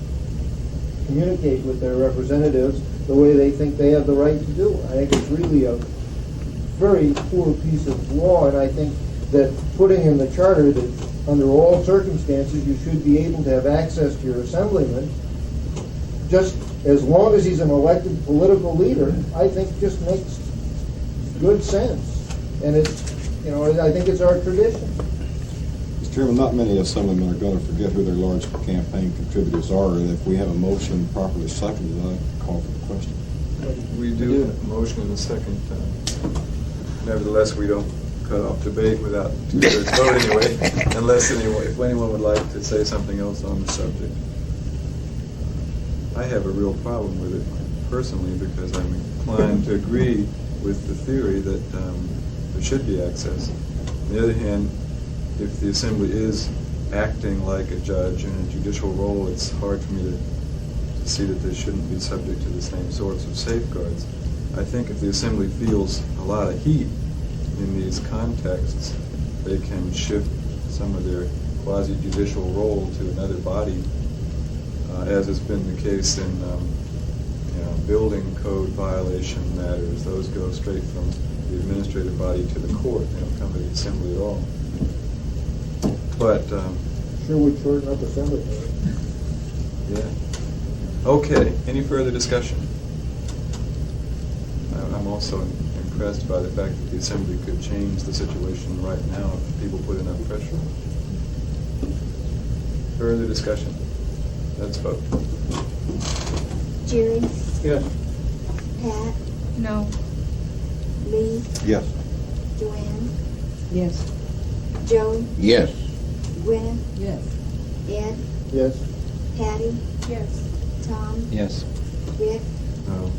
communicate with their representatives the way they think they have the right to do. I think it's really a very poor piece of law, and I think that putting in the charter that under all circumstances you should be able to have access to your assemblyman, just as long as he's an elected political leader, I think just makes good sense. And it's, you know, I think it's our tradition. Mr. Chairman, not many assemblymen are going to forget who their large campaign contributors are, and if we have a motion properly seconded, I call for the question. We do have a motion in a second. Nevertheless, we don't cut off debate without two-thirds vote anyway, unless if anyone would like to say something else on the subject. I have a real problem with it personally because I'm inclined to agree with the theory that there should be access. On the other hand, if the assembly is acting like a judge in a judicial role, it's hard for me to see that they shouldn't be subject to the same sorts of safeguards. I think if the assembly feels a lot of heat in these contexts, they can shift some of their quasi-judicial role to another body, as has been the case in building code violation matters. Those go straight from the administrative body to the court. They don't come to the assembly at all. But Sure would shorten up assembly time. yeah. Okay. Any further discussion? I'm also impressed by the fact that the assembly could change the situation right now if people put enough pressure. Further discussion? Let's vote. Jerry, Yes. Pat, No. Lee, Yes. Joanne, Yes. Joe, Yes. Gwyneth, Yes. Ed, Yes. Patty, Yes. Tom, Yes. Rick, No.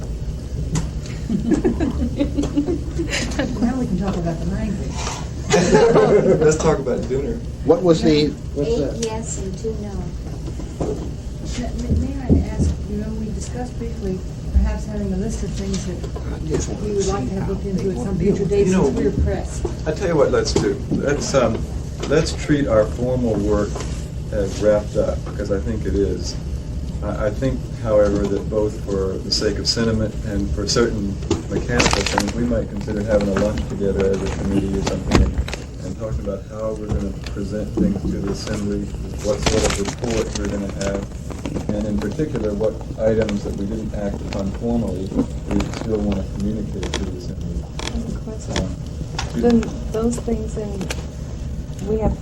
Now we can talk about the language. Let's talk about dinner. What was the, What's 8 that? yes and 2 no. May I ask, we discussed briefly perhaps having a list of things that we would like to have looked into at some future date You know, since we're pressed. I tell you what, let's do. Let's treat our formal work as wrapped up, because I think it is. I think, however, that both for the sake of sentiment and for certain mechanical things, we might consider having a lunch together as a committee or something and talking about how we're going to present things to the assembly, what sort of report we're going to have, and in particular, what items that we didn't act upon formally, we still want to communicate to the assembly. Then those things, and we have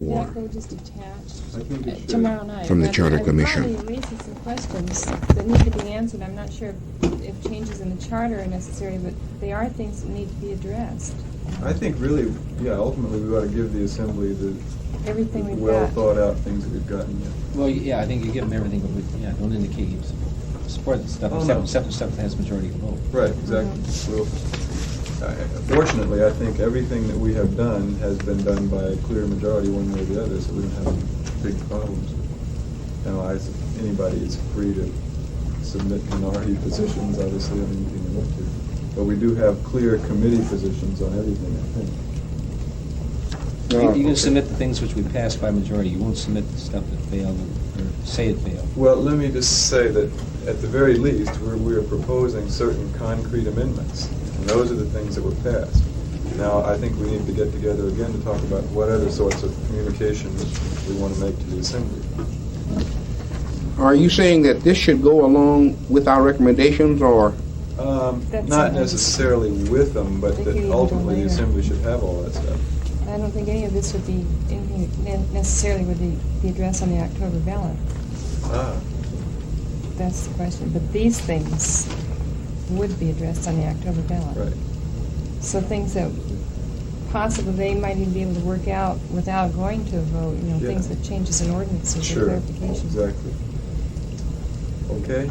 that go just attached tomorrow night. From the But Charter it Commission. probably raises some questions that need to be answered. I'm not sure if changes in the charter are necessary, but they are things that need to be addressed. I think really, yeah, ultimately, we ought to give the assembly the Everything we've got. well-thought-out things that we've gotten yet. Well, yeah, I think you give them everything, but don't indicate you support the stuff, Oh, no. except the stuff that has majority vote. Right, exactly. Well, fortunately, I think everything that we have done has been done by a clear majority one way or the other, so we don't have any big problems. Now, anybody is free to submit minority positions, obviously, on anything they want to. But we do have clear committee positions on everything, I think. You can submit the things which we passed by majority. You won't submit the stuff that failed or say it failed. Well, let me just say that at the very least, we are proposing certain concrete amendments, and those are the things that were passed. Now, I think we need to get together again to talk about what other sorts of communications we want to make to the assembly. Are you saying that this should go along with our recommendations, or? That's Not something- necessarily with them, but They that could even go ultimately the later. assembly should have all that stuff. I don't think any of this would be anything that necessarily would be addressed on the October ballot. Ah, That's the question. But these things would be addressed on the October ballot. right. So things that possibly they might even be able to work out without going to a vote, Yeah. things that changes in ordinances or Sure, clarifications. exactly. Okay.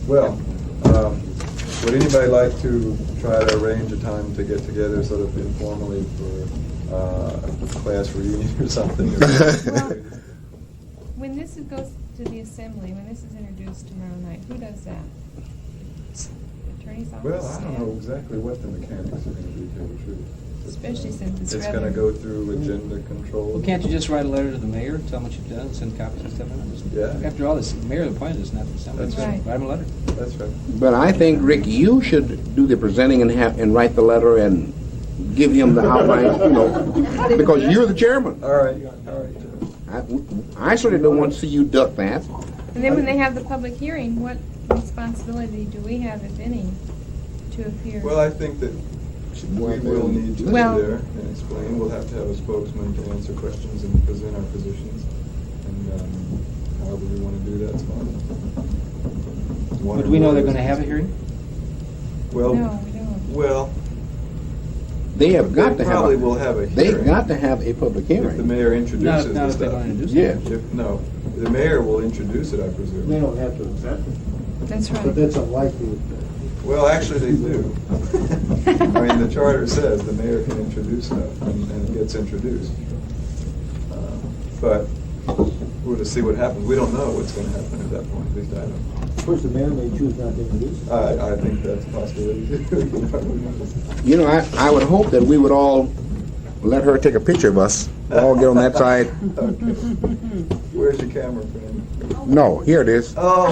Well, would anybody like to try to arrange a time to get together sort of informally for a class reunion or something? Well, when this goes to the assembly, when this is introduced tomorrow night, who does that? Attorney's office? Well, I don't know exactly what the mechanics are going to be, to tell the truth. Especially since it's It's rather- going to go through agenda control. Well, can't you just write a letter to the mayor, tell him what you've done, send copies and stuff in? Just- Yeah. After all, this mayor appointed us, not the assembly. That's Just right. Write him a letter. That's right. But I think, Rick, you should do the presenting and write the letter and give him the outline, because you're the chairman. All right, all right. I certainly don't want to see you duck that. And then when they have the public hearing, what responsibility do we have, if any, to appear? Well, I think that we will need to be Well- there and explain. We'll have to have a spokesman to answer questions and present our positions. And however we want to do that's fine. One But or do we know more they're is- going to have a hearing? Well, No, we don't. well, They have got they to have probably will have a hearing. They've got to have a public If the hearing. mayor introduces Not the if they're stuff. going to do Yeah. something. No, the mayor will introduce it, I presume. They don't have to accept it, That's but right. that's unlikely. Well, actually, they do. I mean, the charter says the mayor can introduce stuff, and it gets introduced. But we'll just see what happens. We don't know what's going to happen at that point, at least I don't. Of course, the mayor may choose not to introduce it. I think that's a possibility. You know, I would hope that we would all let her take a picture of us, all get on that side. Okay. Where's your camera, friend? No, here it is. Oh,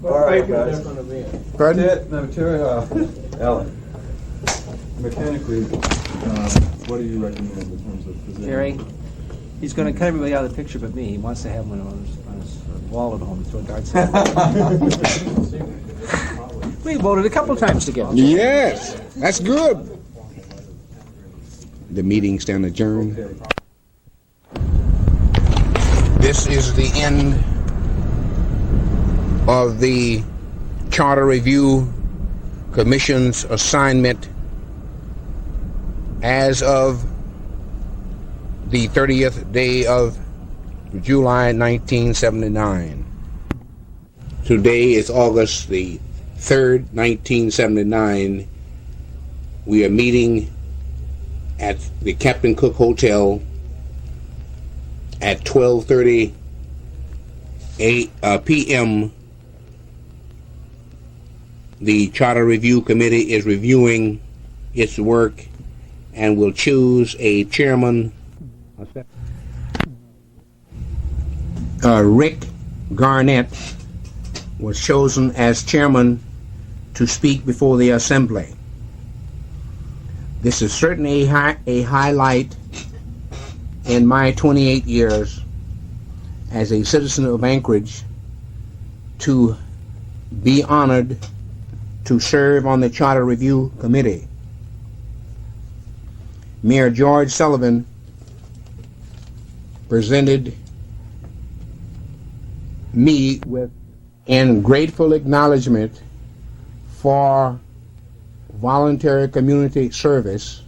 all right, Paper guys. different event. Pardon? Terry, Ellen, mechanically, what do you recommend in terms of presenting? Terry, he's going to cut everybody out of the picture but me. He wants to have one on his wall at home, throw darts at. We voted a couple times together. Yes, that's good. The meeting stand adjourned. Okay. This is the end of the Charter Review Commission's assignment as of the 30th day of July 1979. Today is August the 3rd, 1979. We are meeting at the Captain Cook Hotel at 12:30 p.m. The Charter Review Committee is reviewing its work and will choose a chairman. Rick Garnett was chosen as chairman to speak before the assembly. This is certainly a highlight in my 28 years as a citizen of Anchorage to be honored to serve on the Charter Review Committee. Mayor George Sullivan presented me with in grateful acknowledgement for voluntary community service.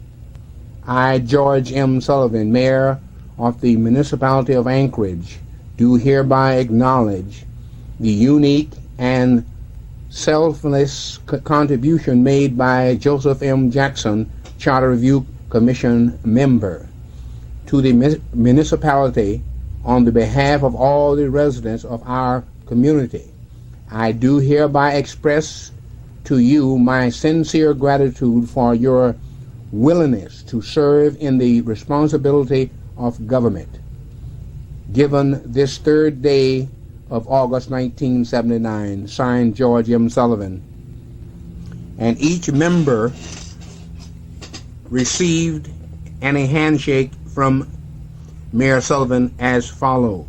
I, George M. Sullivan, Mayor of the Municipality of Anchorage, do hereby acknowledge the unique and selfless contribution made by Joseph M. Jackson, Charter Review Commission member, to the municipality on the behalf of all the residents of our community. I do hereby express to you my sincere gratitude for your willingness to serve in the responsibility of government. Given this third day of August 1979, signed George M. Sullivan. And each member received a handshake from Mayor Sullivan as follows.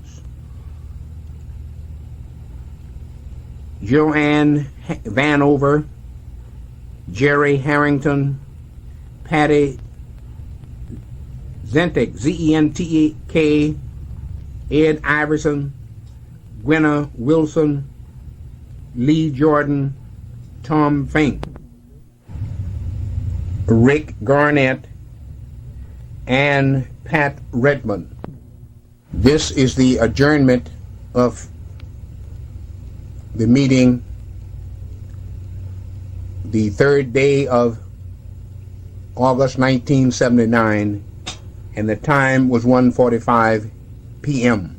Joanne Vanover, Jerry Harrington, Patty Zentek, Z-E-N-T-E-K, Ed Iverson, Gwenna Wilson, Lee Jordan, Tom Fink, Rick Garnett, and Pat Redmond. This is the adjournment of the meeting, the third day of August 1979, and the time was 1:45 p.m.